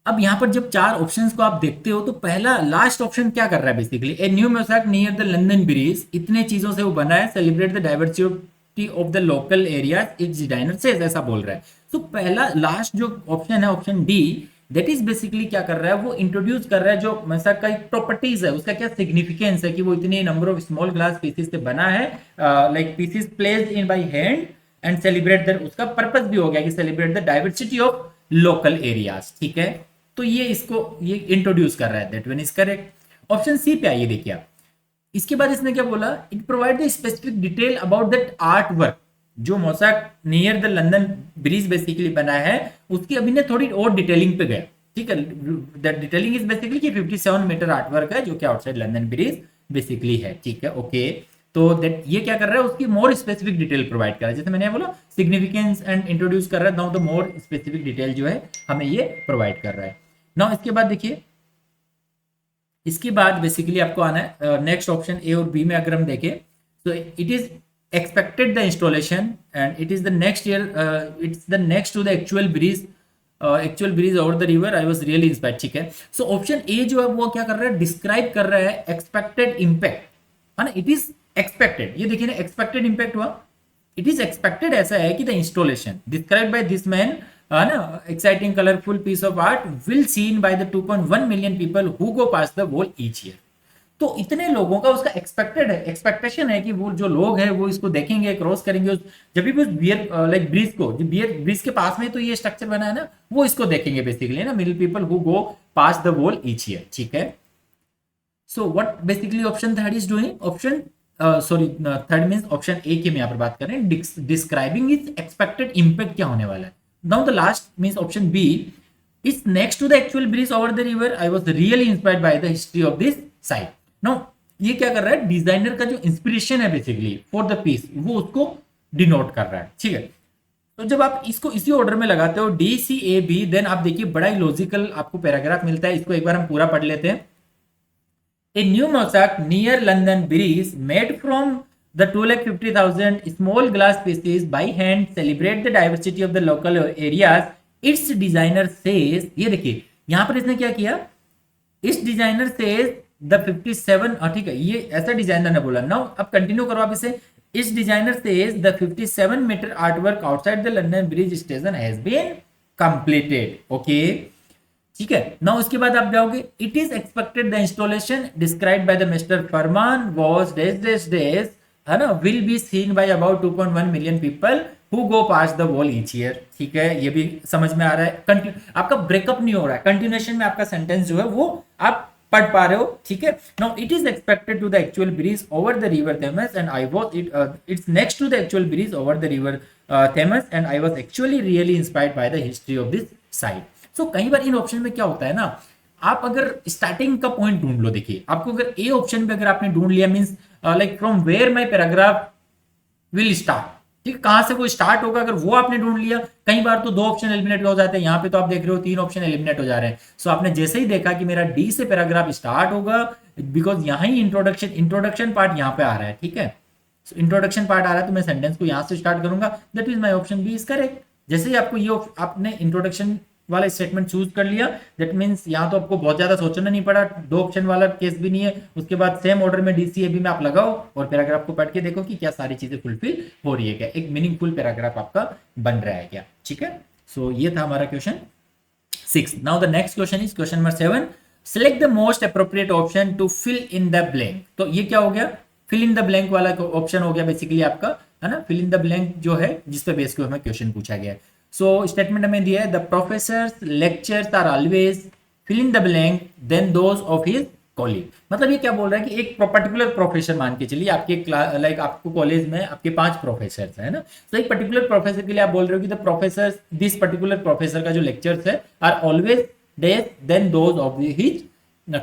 अब यहाँ पर जब चार ऑप्शंस को आप देखते हो तो पहला लास्ट ऑप्शन क्या कर रहा है basically, A new mosaic near the London bridge, इतने चीजों से वो बना है, celebrate the diversity of the local area, it's designer से ऐसा बोल रहा है। तो पहला लास्ट जो ऑप्शन है option D, that is basically क्या कर रहा है, वो इंट्रोड्यूस कर रहा है जो मोसैक का एक प्रॉपर्टीज है, उसका क्या सिग्निफिकेंस है कि वो इतने number of small glass pieces से बना है, like pieces placed in by hand and celebrate the, उसका पर्पस भी हो गया कि celebrate the diversity of local areas, ठीक है। तो ये इसको ये इंट्रोड्यूस कर रहा है, that one is correct. Option C पे आइए देखिए आप, इसके बाद इसने क्या बोला, it provide the specific detail about that art work, जो mosaic near the London Bridge basically बना है उसकी अभी ने थोड़ी और डिटेलिंग पे गया, ठीक है। दैट डिटेलिंग इज बेसिकली कि 57 मीटर आर्टवर्क है जो कि आउटसाइड लंदन ब्रिज बेसिकली है, ठीक है, ओके। तो दैट ये क्या कर रहा है, उसकी मोर स्पेसिफिक डिटेल प्रोवाइड कर रहा है, जैसे मैंने बोला सिग्निफिकेंस एंड इंट्रोड्यूस कर रहा है, now the more specific detail जो है हमें ये प्रोवाइड कर रहा है। नाउ इसके बाद देखिए, इसके बाद बेसिकली आपको आना है नेक्स्ट ऑप्शन ए और बी में अगर हम देखें तो it is expected the installation and it is the next year it's the next to the actual bridge over the river, I was really inspired, ठीक है। सो ऑप्शन ए जो है वो क्या कर रहा है, डिस्क्राइब कर रहा है एक्सपेक्टेड इंपैक्ट, है ना, इट इज एक्सपेक्टेड, ये देखिए ना एक्सपेक्टेड इंपैक्ट हुआ, इट इज एक्सपेक्टेड ऐसा है कि the installation describe by this man, है ना, exciting colourful piece of art will seen by the 2.1 million people who go pass the wall each year. तो इतने लोगों का उसका एक्सपेक्टेड है, एक्सपेक्टेशन है कि वो जो लोग हैं वो इसको देखेंगे, क्रॉस करेंगे, जब भी उस बियर लाइक ब्रिज को, जो बियर ब्रिज के पास में तो ये स्ट्रक्चर बना है ना, वो इसको देखेंगे बेसिकली, ना, million people who go pass the wall each year, ठीक है। So what basically option third is doing, option sorry third means option A की हम यहाँ पर बात कर रहे हैं, डिस्क्राइबिंग इज एक्सपेक्टेड इंपैक्ट क्या होने वाला है। Now the last means option B, is next to the actual bridge over the river, I was really inspired by the history of this site. No ये क्या कर रहा है, डिजाइनर का जो इंस्पिरेशन है बेसिकली फॉर द पीस वो उसको डिनोट कर रहा है, ठीक है। तो जब आप इसको इसी ऑर्डर में लगाते हो D C A B, then आप देखिए बड़ा ही लॉजिकल आपको पैराग्राफ मिलता है। इसको एक बार हम पूरा पढ़ लेते हैं। ए new mosaic near London Bridge made from the 250,000 small glass pieces bye hand celebrate the diversity of the local areas, its designer says, ये देखिए यहां पर इसने क्या किया, इस डिजाइनर सेज द 57, ठीक है, ये ऐसा डिजाइनर ने बोला। नाउ अब कंटिन्यू करो आप इसे, इस designer says the 57 metre artwork outside the London Bridge station has been completed, okay, ठीक है। नाउ इसके बाद आप जाओगे, it is expected the installation described by the mister Farman was days, है ना, will be seen by about 2.1 million people who go pass the wall each year, ठीक है, ये भी समझ में आ रहा है। आपका ब्रेकअप नहीं हो रहा है, कंटिन्यूएशन में आपका सेंटेंस जो है वो आप पढ़ पा रहे हो, ठीक है। Now it is expected to the actual bridge over the river Thames and I was it's next to the actual bridge over the river Thames and I was actually really inspired by the history of this site. So कई बार इन option में क्या होता है ना, आप अगर starting का पॉइंट ढूंढ लो, देखिए आपको अगर ए ऑप्शन पे अगर आपने ढूंढ लिया means like from where my paragraph will start, ठीक है, कहां से वो स्टार्ट होगा, अगर वो आपने ढूंढ लिया, कई बार तो 2 ऑप्शन एलिमिनेट हो जाते हैं, यहाँ पे तो आप देख रहे हो 3 ऑप्शन एलिमिनेट हो जा रहे हैं। सो आपने जैसे ही देखा कि मेरा डी से पैराग्राफ स्टार्ट होगा, बिकॉज यहाँ ही इंट्रोडक्शन पार्ट यहाँ पे आ रहा है, ठीक है, इंट्रोडक्शन पार्ट आ रहा है, तो मैं सेंटेंस को यहाँ से स्टार्ट करूंगा, that is my option B is correct. जैसे ही आपको ये आपने इंट्रोडक्शन वाला स्टेटमेंट चूज कर लिया, दैट मींस यहाँ तो आपको बहुत ज्यादा सोचना नहीं पड़ा, 2 ऑप्शन वाला केस भी नहीं है, उसके बाद सेम ऑर्डर में डीसीएबी में आप लगाओ और पैराग्राफ को पढ़ के देखो कि क्या सारी चीजें फुलफिल हो रही है, क्या एक मीनिंगफुल पैराग्राफ आपका बन रहा है क्या, ठीक है। सो ये था हमारा question 6। Now the next question is question number 7, select the most appropriate option to fill in the blank. तो ये क्या हो गया, फिल इन द ब्लैंक वाला ऑप्शन हो गया बेसिकली आपका, है ना, फिल इन द ब्लैंक जो है जिस पे बेस के हमें क्वेश्चन पूछा गया है। सो स्टेटमेंट हमें दिया है the professors lectures are always fill in the blank than those of his colleague. मतलब ये क्या बोल रहा है कि एक पर्टिकुलर प्रोफेसर मान के चलिए, आपके लाइक आपको कॉलेज में आपके 5 प्रोफेसर है ना, तो एक पर्टिकुलर प्रोफेसर के लिए आप बोल रहे हो कि the professor this particular professor का जो लेक्चर्स है are always than those of his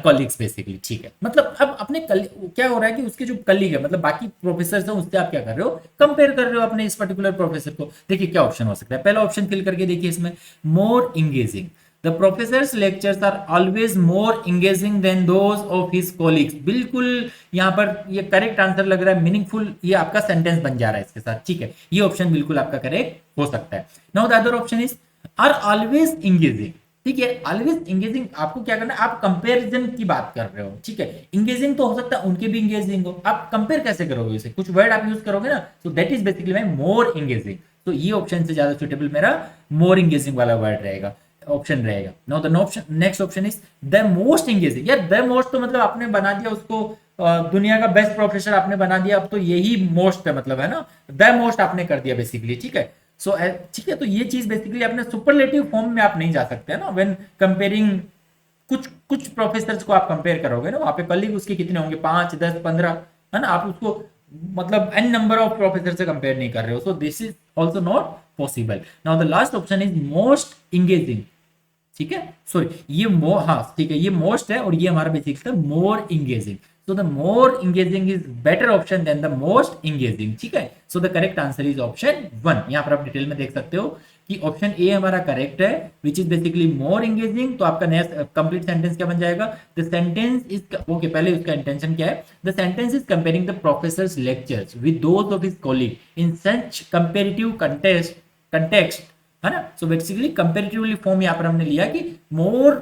colleagues basically, ठीक है। मतलब अब अपने क्या हो रहा है कि उसके जो कलीग है, मतलब बाकी प्रोफेसर हैं, उससे आप क्या कर रहे हो, कंपेयर कर रहे हो अपने इस पर्टिकुलर प्रोफेसर को। देखिए क्या ऑप्शन हो सकता है, पहला ऑप्शन फिल करके देखिए इसमें, more engaging, the professors lectures are always more engaging than those of his colleagues. बिल्कुल यहाँ पर ये करेक्ट आंसर लग रहा है, मीनिंगफुल, ये आपका सेंटेंस बन जा रहा है इसके साथ, ठीक है, ये ऑप्शन बिल्कुल आपका करेक्ट हो सकता है। Now the other option is are always engaging, ठीक है, ऑलवेज इंगेजिंग, आपको क्या करना है, आप कंपैरिजन की बात कर रहे हो, ठीक है, इंगेजिंग तो हो सकता है उनके भी इंगेजिंग हो, आप कंपेयर कैसे करोगे इसे, कुछ वर्ड आप यूज करोगे ना, सो that is basically my more engaging. तो ये ऑप्शन से ज्यादा सुटेबल मेरा मोर इंगेजिंग वाला वर्ड रहेगा, ऑप्शन रहेगा। Now the next option is the most engaging. यार द मोस्ट तो मतलब आपने बना दिया उसको दुनिया का बेस्ट प्रोफेसर आपने बना दिया, अब तो यही मोस्ट है, मतलब है ना, द मोस्ट आपने कर दिया बेसिकली, ठीक है। सो ठीक है, तो ये चीज बेसिकली आपने सुपरलेटिव फॉर्म में आप नहीं जा सकते ना, व्हेन कंपेयरिंग कुछ प्रोफेसर्स को आप कंपेयर करोगे ना, वहां पे कलीग उसके कितने होंगे, 5 10 15, है ना, आप उसको मतलब एन नंबर ऑफ प्रोफेसर से कंपेयर नहीं कर रहे हो, so this is also not possible. Now the last option is most engaging, ठीक है, सॉरी ये हाँ ठीक है, ये मोस्ट है और ये हमारा बेसिक था मोर engaging. So the more engaging is better option than the most engaging, ठीक है। So the correct answer is option 1। यहाँ पर आप डिटेल में देख सकते हो कि ऑप्शन ए हमारा करेक्ट है, which is basically more engaging। तो आपका नया कंप्लीट सेंटेंस क्या बन जाएगा, the sentence is ओके, पहले उसका इंटेंशन क्या है, the sentence is comparing the professor's lectures with those of his colleague in such comparative context, है ना। So basically comparatively फॉर्म यहाँ पर हमने लिया कि more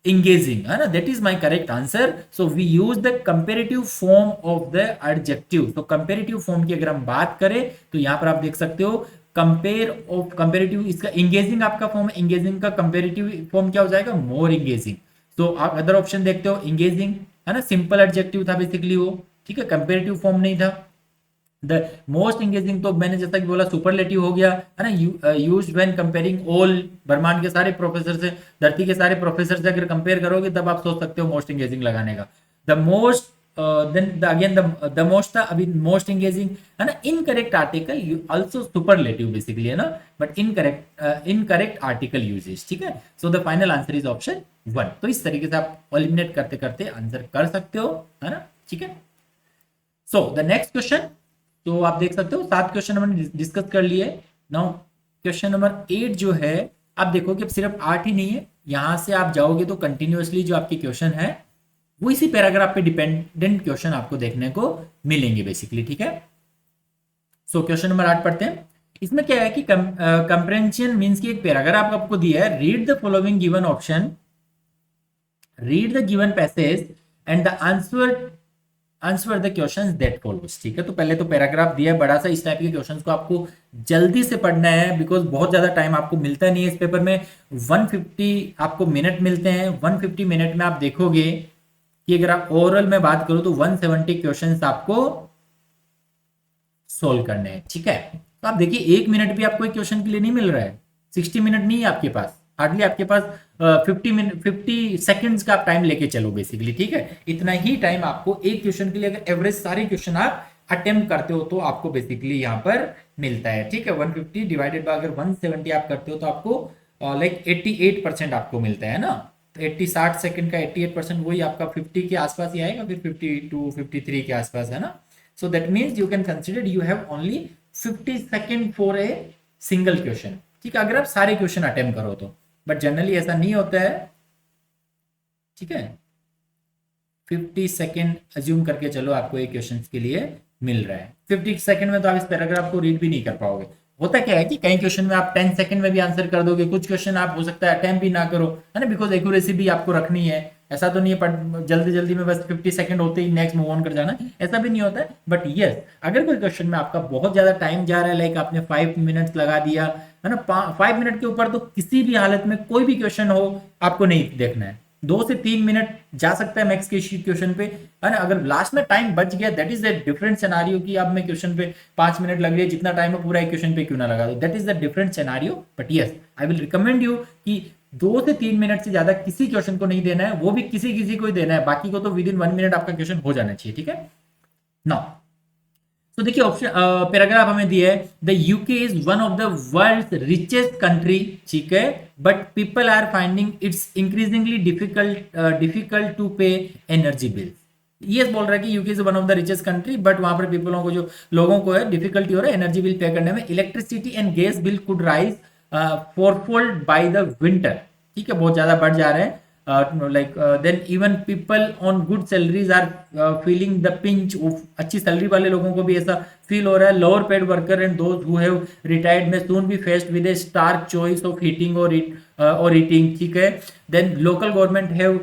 engaging, है ना, that is my correct answer। so we use the comparative form of the adjective। तो comparative form की अगर हम बात करें तो यहाँ पर आप देख सकते हो कंपेरेटिव, इसका engaging आपका फॉर्म है, engaging का कंपेरेटिव फॉर्म क्या हो जाएगा, more engaging। तो आप अदर ऑप्शन देखते हो engaging, है ना, सिंपल एडजेक्टिव था बेसिकली वो, ठीक है, कंपेरेटिव फॉर्म नहीं था। द मोस्ट इंगेजिंग तो मैंने जैसा कि बोला सुपरलेटिव हो गया, है ना, यूज्ड व्हेन कंपेयरिंग ऑल, ब्रह्मांड के सारे प्रोफेसर से, धरती के सारे प्रोफेसर से अगर कंपेयर करोगे तब आप सोच सकते हो मोस्ट इंगेजिंग लगाने का। The most than again the most था, अभी मोस्ट इंगेजिंग, है ना। Incorrect article also superlative basically, है ना, बट इनकरेक्ट आर्टिकल यूजेज, ठीक है। So the final answer is option 1। तो इस तरीके से आप एलिमिनेट करते करते आंसर कर सकते हो, है ना, ठीक है। सो द नेक्स्ट क्वेश्चन, तो आप देख सकते हो 7 क्वेश्चन हमने डिस्कस कर लिए। नाउ क्वेश्चन नंबर 8 जो है, आप देखो कि सिर्फ 8 ही नहीं है, यहां से आप जाओगे तो कंटिन्यूअसली जो आपके क्वेश्चन है वो इसी पैराग्राफ पे डिपेंडेंट क्वेश्चन आपको देखने को मिलेंगे बेसिकली, ठीक है। सो क्वेश्चन नंबर 8 पढ़ते हैं। इसमें क्या है कि कंप्रेंशन मींस की एक पैराग्राफ आपको दिया है, read the following given option, read the given passage and the answer the questions that follows, ठीक है। तो पहले तो पैराग्राफ दिया है बड़ा सा, इस टाइप के क्वेश्चंस को आपको जल्दी से पढ़ना है, बिकॉज बहुत ज्यादा टाइम आपको मिलता नहीं है इस पेपर में। 150 आपको मिनट मिलते हैं, 150 मिनट में आप देखोगे कि अगर आप ओवरऑल में बात करो तो 170 क्वेश्चंस आपको सोल्व करने हैं, ठीक है। तो आप देखिए 1 मिनट भी आपको एक क्वेश्चन के लिए नहीं मिल रहा है, 60 मिनट नहीं है आपके पास, हार्डली आपके पास 50 मिनट 50 सेकेंड्स का आप टाइम लेके चलो बेसिकली, ठीक है। इतना ही टाइम आपको एक क्वेश्चन के लिए, अगर एवरेज सारे क्वेश्चन आप अटेम्प्ट करते हो तो आपको बेसिकली यहाँ पर मिलता है, ठीक है। 150 डिवाइडेड बाय अगर 170 आप करते हो तो आपको लाइक 88% आपको मिलता है ना। तो 60 सेकंड का 88% वही आपका 50 के आसपास ही आएगा, फिर 52 53 के आसपास, है ना। So that means you can consider you have only 50 second for a single question, ठीक है, अगर आप सारे क्वेश्चन अटेम्प्ट करो तो। बट जनरली ऐसा नहीं होता है, ठीक है। 50 सेकेंड अज्यूम करके चलो आपको एक क्वेश्चन के लिए मिल रहा है। 50 सेकेंड में तो आप इस पैराग्राफ को रीड भी नहीं कर पाओगे। होता क्या है कि कई क्वेश्चन में आप 10 सेकेंड में भी आंसर कर दोगे, कुछ क्वेश्चन आप हो सकता है अटेम्प्ट भी ना करो, है ना, बिकॉज एक्यूरेसी भी आपको रखनी है। ऐसा तो नहीं है पर जल्दी जल्दी में बस 50 सेकेंड होते ही नेक्स्ट मूव ऑन कर जाना, ऐसा भी नहीं होता है। बट यस, अगर कोई क्वेश्चन में आपका बहुत ज्यादा टाइम जा रहा है, लाइक आपने 5 मिनट लगा दिया, है ना, 5 मिनट के ऊपर तो किसी भी हालत में कोई भी क्वेश्चन हो आपको नहीं देखना है। 2 से 3 मिनट जा सकता है मैक्स के क्वेश्चन पे, है ना। अगर लास्ट में टाइम बच गया, that is the different scenario कि अब मैं क्वेश्चन पे 5 मिनट लग रही है, जितना टाइम है पूरा एक क्वेश्चन पे क्यों ना लगा दो, that is the different scenario. But yes, I will recommend you कि 2 से 3 मिनट से ज्यादा किसी क्वेश्चन को नहीं देना है, वो भी किसी किसी को ही देना है, बाकी को तो विद इन 1 मिनट आपका क्वेश्चन हो जाना चाहिए, ठीक है। नाउ तो देखिए ऑप्शन पैराग्राफ हमें दिया है, the UK is one of the world richest country, ठीक है, but people are finding its increasingly difficult to pay energy bill. ये बोल रहा है कि UK is one of the richest country, but वहां पर पीपलों को, जो लोगों को है, डिफिकल्टी हो रहा है एनर्जी बिल पे करने में। Electricity and gas bill could rise fourfold by the winter, ठीक है, बहुत ज्यादा बढ़ जा रहे हैं। Then even people on good salaries are feeling the pinch of, अच्छी सैलरी वाले लोगों को भी ऐसा फील हो रहा है। Lower paid worker and those who have retired में soon be faced with a stark choice of heating or eating, ठीक है। Then local government have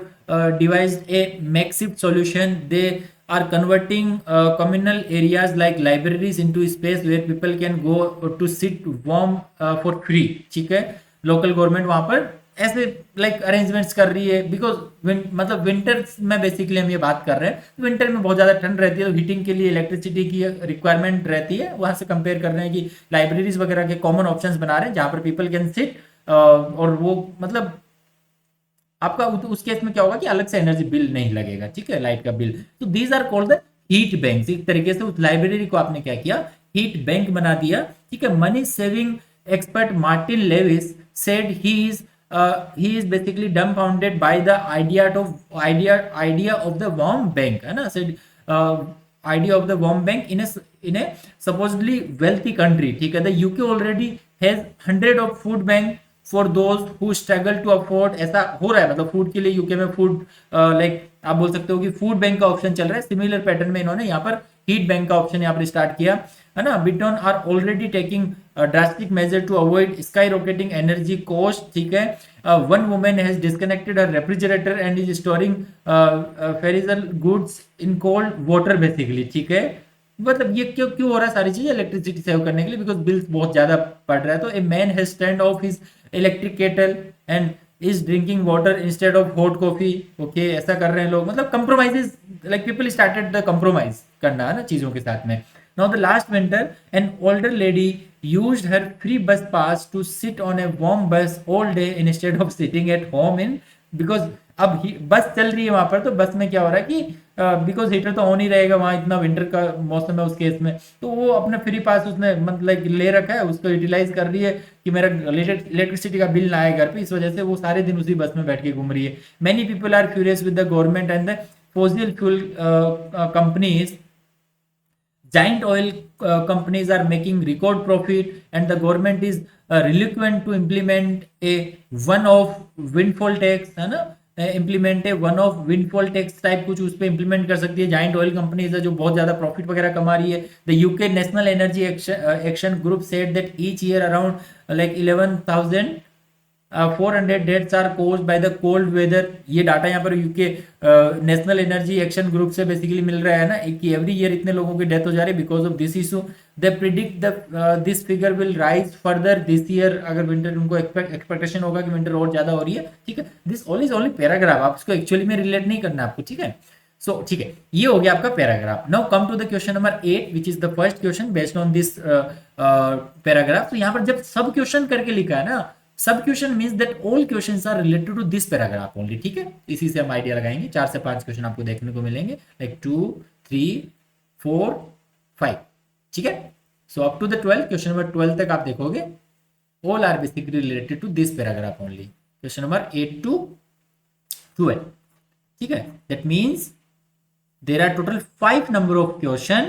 devised a makeshift solution. They are converting communal areas like libraries into space where people can go to sit warm for free, ठीक है। Local government वहां पर ऐसे like arrangements कर रही है, बिकॉज मतलब winter में बेसिकली हम ये बात कर रहे हैं, विंटर में बहुत ज्यादा ठंड रहती है, तो हीटिंग के लिए इलेक्ट्रिसिटी की रिक्वायरमेंट रहती है। वहां से कंपेयर कर रहे हैं कि लाइब्रेरीज वगैरह के कॉमन ऑप्शंस बना रहे हैं जहां पर पीपल कैन सिट, और वो मतलब आपका उस केस में क्या होगा कि अलग से एनर्जी बिल नहीं लगेगा, ठीक है, लाइट का बिल। तो these are called the heat bank. एक तरीके से उस लाइब्रेरी को आपने क्या किया, हीट बैंक बना दिया, ठीक है। Money saving expert Martin Lewis said he is basically dumbfounded by the idea of the warm bank, है ना। said idea of the warm bank in a supposedly wealthy country, ठीक है। the UK already has 100 of food bank for those who struggle to afford, ऐसा हो रहा है, मतलब food के लिए यूके में फूड लाइक आप बोल सकते हो कि फूड बैंक का ऑप्शन चल रहा है। सिमिलर पैटर्न में इन्होंने यहाँ पर हीट बैंक का ऑप्शन यहाँ पर स्टार्ट किया, है ना। Britain are already taking drastic measure to avoid skyrocketing energy cost, ठीक है। One woman has disconnected her refrigerator and is storing perishable goods in cold water basically, ठीक है। मतलब ये क्यों क्यों हो रहा है सारी चीजें इलेक्ट्रिसिटी सेव करने के लिए, बिकॉज बिल्स बहुत ज्यादा पड़ रहा है। तो a man has turned off his electric kettle and is drinking water instead of hot coffee, okay, ऐसा कर रहे हैं लोग, मतलब compromises, like people started the compromise करना, है ना, चीजों के साथ में। Now the last winter, an older lady used her free bus pass to sit on a warm bus all day instead of sitting at home in, because अब बस चल रही है वहां पर, तो बस में क्या हो रहा है कि बिकॉज हीटर तो ऑन ही रहेगा वहां, इतना विंटर का मौसम है उस केस में, तो वो अपने फ्री पास उसने मतलब ले रखा है, उसको यूटिलाइज कर रही है कि मेरा इलेक्ट्रिसिटी का बिल ना आए घर पे, इस वजह से वो सारे दिन उसी बस में बैठ के घूम रही है। Many people are furious with the government and the fossil fuel companies. Giant oil companies are making record profit and the government is reluctant to implement a one-off windfall tax, है ना, implement a one-off windfall tax type कुछ उस पर implement कर सकती है। giant oil companies है जो बहुत ज्यादा profit वगैरह कमा रही है। The UK National Energy Action Group said that each year around like 11,000 400 deaths are caused by the cold weather. ये डाटा यहाँ पर UK National Energy Action Group से बेसिकली मिल रहा है ना, कि एवरी ईयर इतने लोगों की डेथ हो जा रही है because of this issue. They predict this figure will rise further this year. अगर विंटर उनको एक्सपेक्टेशन होगा कि विंटर और ज्यादा हो रही है, ठीक है। This all is only paragraph, आप इसको एक्चुअली में रिलेट नहीं करना आपको, ठीक है। सो ठीक है, ये हो गया आपका paragraph. Now come to the question number 8 which is the first question based on this paragraph. तो यहाँ पर जब सब क्वेश्चन करके लिखा है ना, सब question means that all questions are related to this paragraph only, ठीक है। इसी से हम आइडिया लगाएंगे, 4 से 5 क्वेश्चन आपको देखने को मिलेंगे, लाइक 2 3 4 5, ठीक है। So up to the 12, question number 12 तक आप देखोगे, all are basically related to this paragraph only, question number 8 to 12, ठीक है। That means there are total 5 number of question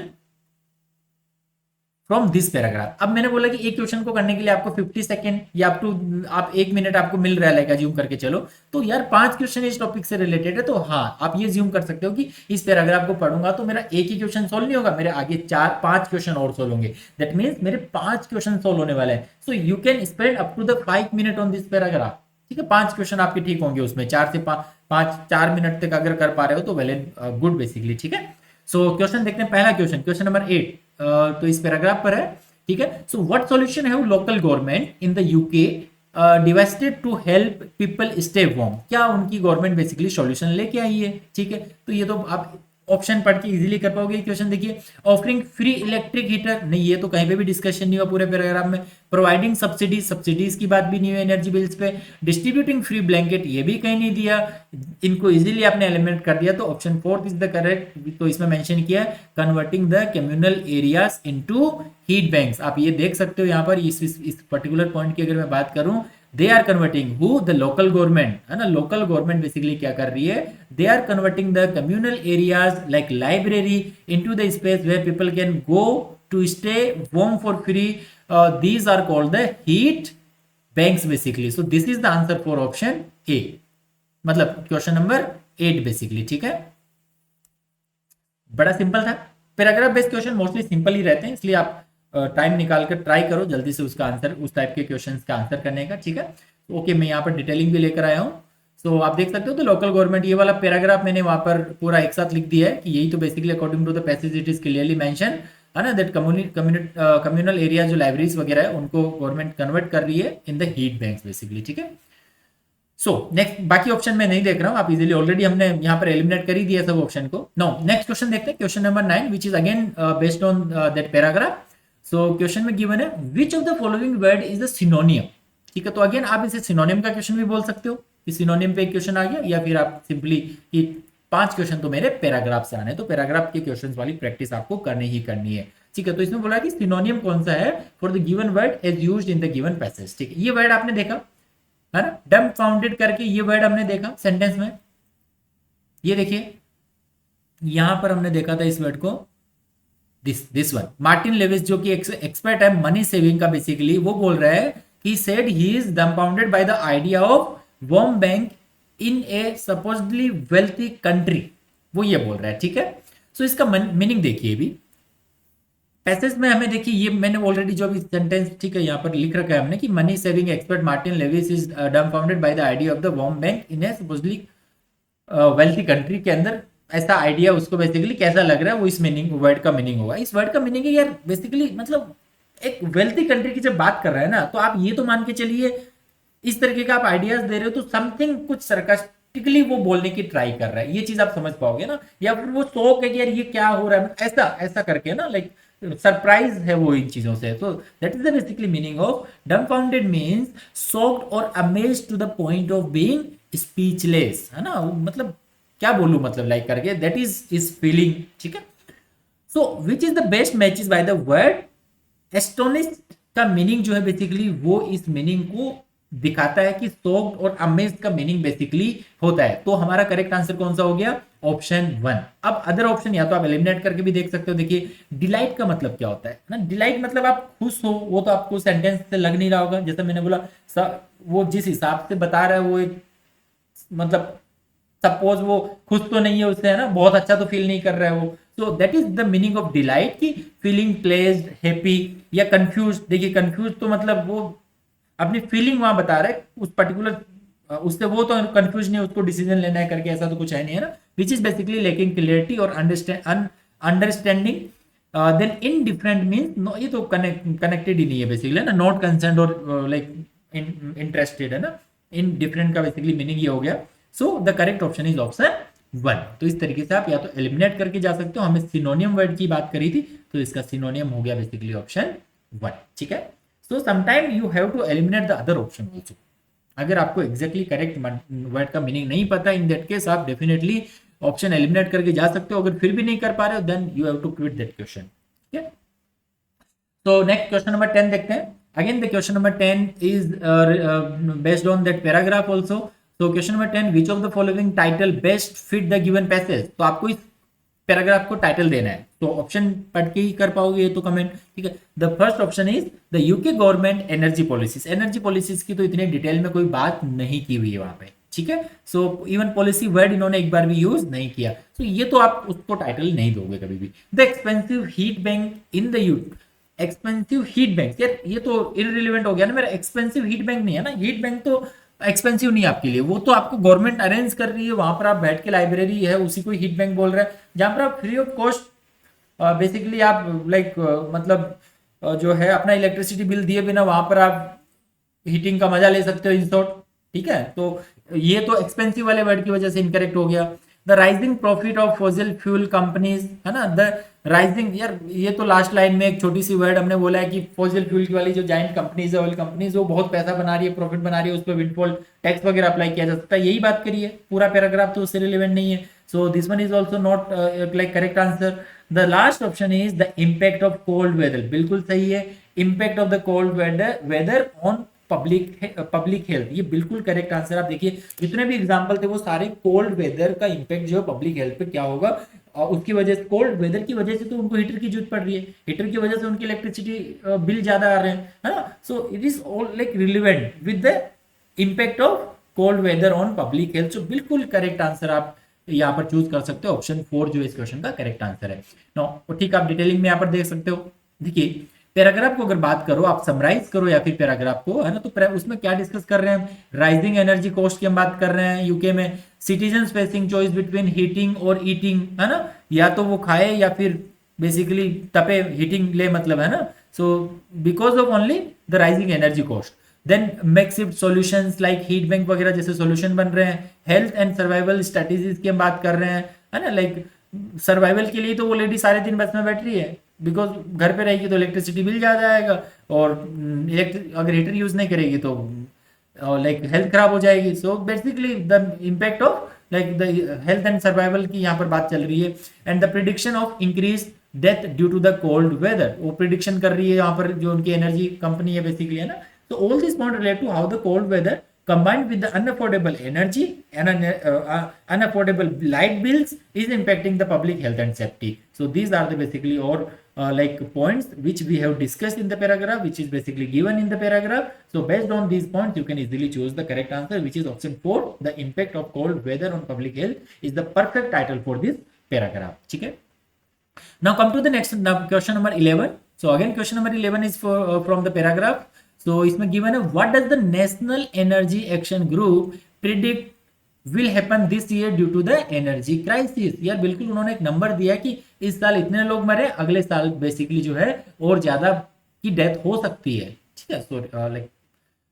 from this paragraph. अब मैंने बोला कि एक क्वेश्चन को करने के लिए आपको 50 सेकेंड या आप 1 मिनट आपको मिल रहा है, लाइक अज्यूम करके चलो, तो यार 5 क्वेश्चन इस टॉपिक से रिलेटेड है, तो हाँ आप ये ज्यूम कर सकते हो कि इस पैराग्राफ को पढ़ूंगा तो मेरा एक ही क्वेश्चन सोल्व नहीं होगा, मेरे आगे 4-5 क्वेश्चन और सोल्व होंगे। दैट मीन्स मेरे 5 क्वेश्चन सोल्व होने वाले हैं। So you can spend up to the 5 minute on this paragraph, ठीक है। 5 क्वेश्चन आपके ठीक होंगे उसमें, 4 से 4 मिनट तक अगर कर पा रहे हो तो वेल एंड गुड बेसिकली, ठीक है। सो क्वेश्चन देखते हैं, पहला क्वेश्चन, क्वेश्चन नंबर 8 तो इस पैराग्राफ पर है, ठीक है। So what solution have local government in the UK divided to help people stay warm, क्या उनकी गवर्नमेंट बेसिकली सॉल्यूशन लेके आई है, ठीक है। तो ये तो आप ऑप्शन पढ़ के इजीली कर पाओगे। क्वेश्चन देखिए, ऑफरिंग फ्री इलेक्ट्रिक हीटर, नहीं ये तो कहीं पे भी डिस्कशन नहीं हुआ पूरे पैराग्राफ में। प्रोवाइडिंग सब्सिडीज, सब्सिडीज की बात भी नहीं हुई एनर्जी बिल्स पे। डिस्ट्रीब्यूटिंग फ्री ब्लैंकेट, ये भी कहीं नहीं दिया, इनको इजीली आपने एलिमिनेट कर दिया। तो ऑप्शन 4 इज द करेक्ट। तो इसमें मेंशन किया है converting the communal areas into heat banks. आप ये देख सकते हो यहाँ पर इस पर्टिकुलर पॉइंट की अगर मैं बात करूं, they are converting who the local government, है ना, local government basically क्या कर रही है, they are converting the communal areas like library into the space where people can go to stay warm for free. These are called the heat banks basically. So this is the answer for option A, मतलब question number 8 basically, ठीक है। बड़ा simple था। Paragraph based question mostly simple ही रहते हैं, इसलिए आप टाइम निकाल कर ट्राई करो जल्दी से उसका आंसर, उस टाइप के क्वेश्चंस का आंसर करने का, ठीक है। ओके, मैं यहाँ पर डिटेलिंग भी लेकर आया हूँ। सो आप देख सकते हो, तो लोकल गवर्नमेंट, ये वाला पैराग्राफ मैंने वहां पर पूरा एक साथ लिख दिया है कि यही तो basically according to the passage it is clearly mention, है ना, दैट कम्युनल एरिया जो लाइब्रेरीज वगैरह है उनको गवर्नमेंट कन्वर्ट कर रही है in the heat banks basically, ठीक है। सो नेक्स्ट, बाकी ऑप्शन में नहीं देख रहा हूं, आप इजीली ऑलरेडी हमने यहाँ पर एलिमिनेट कर ही दिया सब ऑप्शन को। नो, नेक्स्ट क्वेश्चन देखते हैं, question number 9 which is again based on that paragraph. So question में गिवन है विच of the following word is the सिनोनियम, ठीक है। तो अगेन आप इसे सिनोनियम का क्वेश्चन भी बोल सकते हो कि सिनोनियम पे एक क्वेश्चन आ गया, या फिर आप सिंपली कि 5 क्वेश्चन तो मेरे पैराग्राफ से आने, तो पैराग्राफ के क्वेश्चन वाली प्रैक्टिस आपको करनी ही करनी है, ठीक है। तो इसमें बोला कि सिनोनियम कौन सा है for the given word as used in the given passage, ठीक है। ये वर्ड आपने देखा है ना, डम्बफाउंडेड करके ये वर्ड हमने देखा सेंटेंस में, ये देखिए यहां पर हमने देखा था इस वर्ड को, दिस वन। मार्टिन लेविस जो कि एक्सपर्ट है मनी सेविंग का, बेसिकली वो बोल रहा है कि said he is dumbfounded by the idea of warm bank in a supposedly wealthy country, वो ये बोल रहा है, ठीक है। सो इसका मीनिंग देखिए भी पैसेज में हमें, देखिए ये मैंने ऑलरेडी जो भी सेंटेंस, ठीक है, यहाँ पर लिख रखा है हमने कि money saving expert Martin Lewis is dumbfounded by the idea of the warm bank in a supposedly wealthy country के अंदर ऐसा आइडिया उसको बेसिकली कैसा लग रहा है, वो इस मीनिंग वर्ड का मीनिंग होगा। इस वर्ड का मीनिंग है यार बेसिकली मतलब एक वेल्थी कंट्री की जब बात कर रहे हैं ना, तो आप ये तो मान के चलिए इस तरीके का आप आइडियाज दे रहे हो, तो समथिंग कुछ सरकास्टिकली वो बोलने की ट्राई कर रहा है, ये चीज आप समझ पाओगे ना। या फिर वो शौक है कि यार ये क्या हो रहा है, ऐसा ऐसा करके ना, लाइक सरप्राइज है वो इन चीजों से। तो that is the basically meaning of dumbfounded, means shocked और amazed to the point of being speechless, है ना, मतलब क्या बोलूं, मतलब लाइक करके, दैट इज फीलिंग, ठीक है। So which is the best matches by the word astonished का मीनिंग जो है बेसिकली वो इस मीनिंग को दिखाता है कि शॉक्ड और अमेज्ड का मीनिंग बेसिकली होता है। तो हमारा करेक्ट आंसर कौन सा हो गया, ऑप्शन 1। अब अदर ऑप्शन या तो आप एलिमिनेट करके भी देख सकते हो। देखिए डिलाइट का मतलब क्या होता है ना, डिलाइट मतलब आप खुश हो, वो तो आपको सेंटेंस से लग नहीं रहा होगा, जैसा मैंने बोला वो जिस हिसाब से बता रहा है वो एक मतलब सपोज वो खुश तो नहीं है उससे, है ना, बहुत अच्छा तो फील नहीं कर रहा है वो। सो that is the meaning of delight की फीलिंग प्लेज्ड, हैप्पी या कंफ्यूज। देखिए कंफ्यूज तो मतलब वो अपनी फीलिंग वहां बता रहा है उस पर्टिकुलर उससे, वो तो कंफ्यूज नहीं है, उसको डिसीजन लेना है करके, ऐसा तो कुछ है नहीं, है ना। Which is basically lacking clarity और understanding. Then indifferent means no, ये तो कनेक्टेड ही नहीं है बेसिकली, है ना, नॉट कंसर्न और लाइक इंटरेस्टेड, है ना। इनडिफरेंट का बेसिकली मीनिंग ये हो गया। So the correct option is option one. तो इस तरीके से आप या तो एलिमिनेट करके जा सकते हो। हमें सिनोनियम वर्ड की बात करी थी, तो इसका सिनोनियम हो गया बेसिकली ऑप्शन वन। ठीक है, so sometime you have to eliminate the other option also. अगर आपको एग्जैक्टली करेक्ट वर्ड का मीनिंग नहीं पता, इन दैट केस आप डेफिनेटली ऑप्शन एलिमिनेट करके जा सकते हो। अगर फिर भी नहीं कर पा रहे हो, then you have to quit that question. ठीक है, तो नेक्स्ट क्वेश्चन नंबर 10 देखते हैं। Again the question number 10 is based on that paragraph also. तो question number 10, which of the following title best fit the given passage. तो आपको इस paragraph को टाइटल देना है, तो ऑप्शन पढ़ के ही कर पाओगे ये तो कमेंट। ठीक है, the first option is the UK government energy policies. Energy policies की तो इतने डिटेल में कोई बात नहीं की हुई है वहां पे। ठीक है, सो इवन पॉलिसी वर्ड इन्होंने एक बार भी यूज नहीं किया, तो ये तो आप उसको टाइटल नहीं दोगे कभी भी। The expensive heat bank in the यूट। एक्सपेंसिव हीट बैंक, यार ये तो इररिलेवेंट हो गया ना मेरा। एक्सपेंसिव हीट बैंक नहीं है ना, हीट बैंक तो एक्सपेंसिव नहीं है आपके लिए, वो तो आपको गवर्नमेंट अरेंज कर रही है, वहां पर आप बैठ के लाइब्रेरी है उसी को हीट बैंक बोल रहा है, जहां पर आप फ्री ऑफ कॉस्ट बेसिकली आप लाइक मतलब जो है अपना इलेक्ट्रिसिटी बिल दिए बिना वहां पर आप हीटिंग का मजा ले सकते हो इन शॉर्ट। ठीक है, तो ये तो एक्सपेंसिव वाले वर्ड की वजह से इनकरेक्ट हो गया। The rising profit of fossil fuel companies, है ना। द राइजिंग, यार ये तो लास्ट लाइन में एक छोटी सी वर्ड हमने बोला है कि फॉसिल फ्यूल की वाली जो जाइंट कंपनीज है, ऑयल कंपनीज, वो बहुत पैसा बना रही है, प्रॉफिट बना रही है, उस पर विंडफॉल टैक्स वगैरह अप्लाई किया जा सकता है, यही बात करिए। पूरा पैराग्राफ तो उससे रिलेवेंट नहीं है, so this one is also not like correct answer. The last option is the impact of cold weather, बिल्कुल सही है। Impact of the cold weather on public health, ये बिल्कुल करेक्ट आंसर। आप देखिए जितने भी एग्जांपल थे वो सारे कोल्ड वेदर का इम्पैक्ट जो है पब्लिक हेल्थ पे क्या होगा, और उसकी वजह से, कोल्ड वेदर की वजह से तो उनको हीटर की जरूरत पड़ रही है, हीटर की वजह से उनकी इलेक्ट्रिसिटी बिल ज्यादा आ रहे हैं, है ना। So it is all like relevant with the impact of cold weather on public health. So बिल्कुल करेक्ट आंसर आप यहाँ पर चूज कर सकते हो, ऑप्शन 4 जो इस क्वेश्चन का करेक्ट आंसर है। नो ठीक, आप डिटेलिंग में यहाँ पर देख सकते हो। देखिए पैराग्राफ को अगर बात करो, आप समराइज करो या फिर पैराग्राफ को, है ना, तो उसमें क्या डिस्कस कर रहे हैं, राइजिंग एनर्जी कॉस्ट की हम बात कर रहे हैं यूके में। Citizen facing choice between heating और ईटिंग, है ना, या तो वो खाए या फिर बेसिकली तपे, हीटिंग ले मतलब, है ना। So because of only the rising energy cost. Then massive solutions like heat bank वगैरह जैसे सॉल्यूशन बन रहे हैं। हेल्थ एंड सर्वाइवल स्ट्रेटेजीज की हम बात कर रहे हैं, है ना, लाइक सर्वाइवल के लिए तो वो लेडी सारे दिन बस में बैठ रही है, बिकॉज घर पे रहेगी तो इलेक्ट्रिसिटी बिल ज्यादा आएगा, और अगर हीटर यूज नहीं करेगी तो लाइक हेल्थ खराब हो जाएगी। So basically the impact of like the health and survival की यहाँ पर बात चल रही है। And the prediction of increase death due to the cold weather, वो प्रिडिक्शन कर रही है यहाँ पर जो उनकी एनर्जी कंपनी है बेसिकली, है ना। So all these points relate to how the cold weather combined with the unaffordable energy and unaffordable light bills is impacting the public health and safety. So these are the basically or like points which we have discussed in the paragraph, which is basically given in the paragraph. So based on these points, you can easily choose the correct answer, which is option 4. The impact of cold weather on public health is the perfect title for this paragraph. Okay. Now come to the next question number 11. So again question number 11 is for from the paragraph. तो इसमें given है what does the National Energy Action group predict will happen this year due to the energy crisis. यार बिल्कुल उन्होंने एक number दिया कि इस साल इतने लोग मरे, अगले साल बेसिकली जो है और ज्यादा की डेथ हो सकती है। ठीक है, so like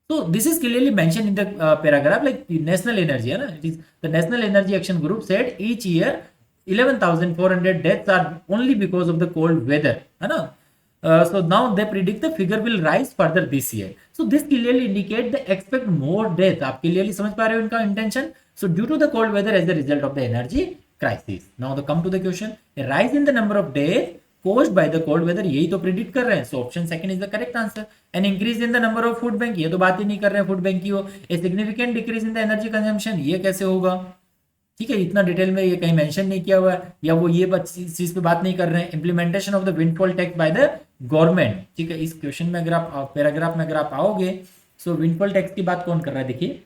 so this is clearly mentioned in the paragraph, like the national energy, है ना, it is the national energy action group said each year 11,400 deaths are only because of the cold weather, है ना। So now they predict the figure will rise further this year. So this clearly indicate they expect more death. आप clearly समझ पा रहे हो इनका intention. So due to the cold weather as a result of the energy crisis. Now the come to the question, a rise in the number of deaths caused by the cold weather, यही तो predict कर रहे हैं. So option second is the correct answer. An increase in the number of food bank, ये तो बात ही नहीं कर रहे हैं food bank की हो. A significant decrease in the energy consumption, ये कैसे होगा? ठीक है, इतना डिटेल में ये कहीं मेंशन नहीं किया हुआ है, या वो ये चीज पे बात नहीं कर रहे हैं। Implementation of the windfall tax by the government. ठीक है, इस क्वेश्चन में अगर आप पैराग्राफ में अगर आप आओगे, सो विंडफॉल टैक्स की बात कौन कर रहा है? देखिए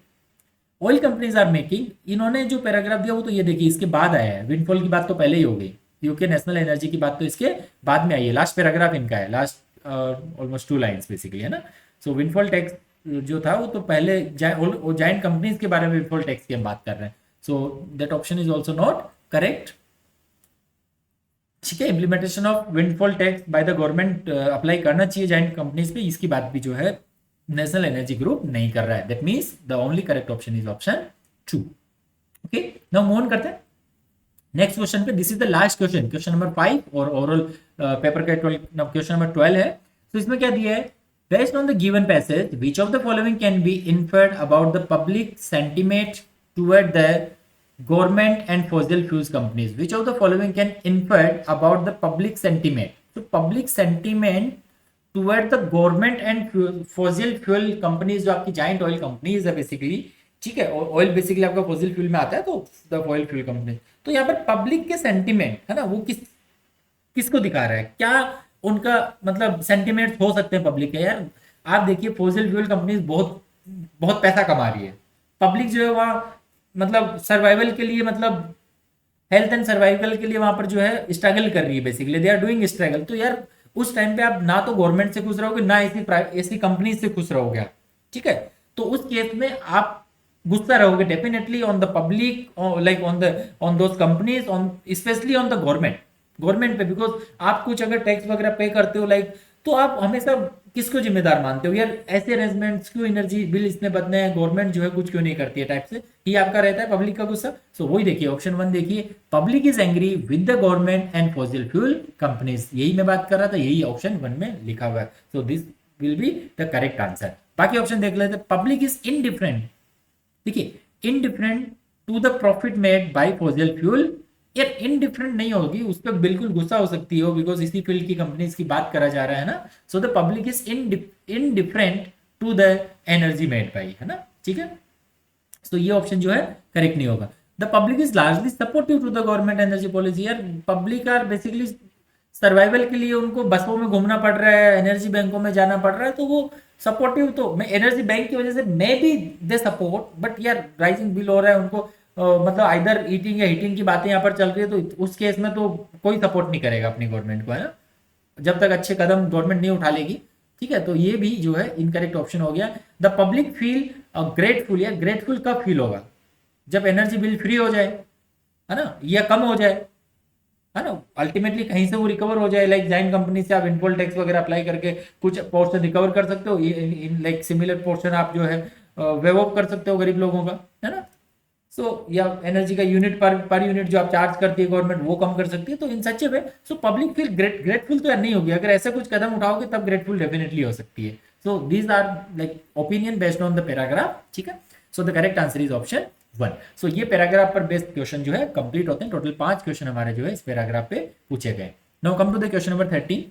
ऑयल कंपनीज आर मेकिंग, इन्होंने जो पैराग्राफ दिया वो तो ये देखिए इसके बाद आया है। विंडफॉल की बात तो पहले ही हो गई, यूके नेशनल एनर्जी की बात तो इसके बाद में आई है। लास्ट पैराग्राफ इनका है, लास्ट ऑलमोस्ट 2 लाइन्स बेसिकली, है ना। सो विंडफॉल टैक्स जो था वो तो पहले जायंट कंपनीज के बारे में विंडफॉल टैक्स की हम बात कर रहे हैं। So that option is also not correct. ठीक है, implementation of windfall tax by the government apply करना चाहिए जाइंट कंपनीज पे, इसकी बात भी जो है नेशनल एनर्जी ग्रुप नहीं कर रहा है। That means the only correct option is option 2। Okay, now move on करते हैं। नेक्स्ट क्वेश्चन पे, this is the last question, question number 5 और ओवरऑल पेपर का 12 क्वेश्चन नंबर 12 है। तो इसमें क्या दिया है, based on the given passage which of the following can be inferred about the public sentiment toward the government and fossil fuels companies, which of the following can inferred about the public sentiment, तो public sentiment toward the government and fossil fuel companies, जो आपकी giant oil companies है basically, ठीक है, oil basically आपका fossil fuel में आता है, तो द ऑयल फ्यूल कंपनी, तो यहाँ पर पब्लिक के सेंटिमेंट है ना, वो किसको दिखा रहा है, क्या उनका मतलब सेंटिमेंट हो सकते हैं पब्लिक के। यार आप देखिए फॉसिल फ्यूल कंपनीज बहुत बहुत पैसा कमा रही है, पब्लिक जो है वहाँ मतलब सर्वाइवल के लिए, मतलब हेल्थ एंड सर्वाइवल के लिए वहां पर जो है स्ट्रगल कर रही है, basically they are doing struggle. तो यार उस टाइम पे आप ना तो गवर्नमेंट से खुश रहोगे, ना ऐसी कंपनी से खुश रहोगे आप, ठीक है। तो उस केस में आप गुस्सा रहोगे definitely on the public, like on those companies, on specially on the government पे, बिकॉज आप कुछ अगर टैक्स वगैरह पे करते हो लाइक, तो आप हमेशा किसको जिम्मेदार मानते हो, यार ऐसे अरेंजमेंट्स क्यों, एनर्जी बिल इसने बदले हैं, गवर्नमेंट जो है कुछ क्यों नहीं करती है, टाइप से ये आपका रहता है पब्लिक का गुस्सा। सो वही देखिए ऑप्शन 1 देखिए, public is angry with the government and fossil fuel companies, यही मैं बात कर रहा था, यही ऑप्शन 1 में लिखा हुआ है। So this will be the correct answer. बाकी ऑप्शन देख लेते हैं, पब्लिक इज इनडिफरेंट, देखिए indifferent to the profit made by fossil fuel, यार इनडिफरेंट नहीं होगी, उस पर बिल्कुल गुस्सा हो सकती हो, बिकॉज इसी फील्ड की कंपनीज की बात करा जा रहा है ना। So the public is indifferent to the energy made by, है ना, ठीक है। तो ये ऑप्शन जो है करेक्ट नहीं होगा। The public is largely supportive to the government energy policy, यार पब्लिक आर बेसिकली सर्वाइवल के लिए उनको बसों में घूमना पड़ रहा है, एनर्जी बैंकों में जाना पड़ रहा है, तो वो सपोर्टिव, तो मैं एनर्जी बैंक की वजह से may be they support, but यार राइजिंग बिल हो रहा है उनको, मतलब आइदर ईटिंग या हीटिंग की बातें यहाँ पर चल रही है, तो उस केस में तो कोई सपोर्ट नहीं करेगा अपनी गवर्नमेंट को, है ना, जब तक अच्छे कदम गवर्नमेंट नहीं उठा लेगी, ठीक है। तो ये भी जो है इनकरेक्ट ऑप्शन हो गया। द पब्लिक फील ग्रेटफुल, यार ग्रेटफुल कब फील होगा, जब एनर्जी बिल फ्री हो जाए, है ना, या कम हो जाए, है ना, अल्टीमेटली कहीं से वो रिकवर हो जाए, लाइक जाइन कंपनी से आप इनपुट टैक्स वगैरह अप्लाई करके कुछ पोर्शन रिकवर कर सकते हो, लाइक सिमिलर पोर्शन आप जो है वेव ऑफ कर सकते हो गरीब लोगों का, है ना। सो या एनर्जी का यूनिट पर यूनिट जो आप चार्ज करती है गवर्नमेंट, वो कम कर सकती है, तो इन सच ए वे सो पब्लिक फील ग्रेटफुल तो यार नहीं होगी, अगर ऐसा कुछ कदम उठाओगे तब ग्रेटफुल डेफिनेटली हो सकती है। So these are like opinion based on the paragraph, ठीक है। So the correct answer is option 1। सो ये पैराग्राफ पर बेस्ड क्वेश्चन जो है कंप्लीट होते हैं, टोटल 5 क्वेश्चन हमारे जो है इस पैराग्राफ पे पूछे गए। Now come to the question number 13।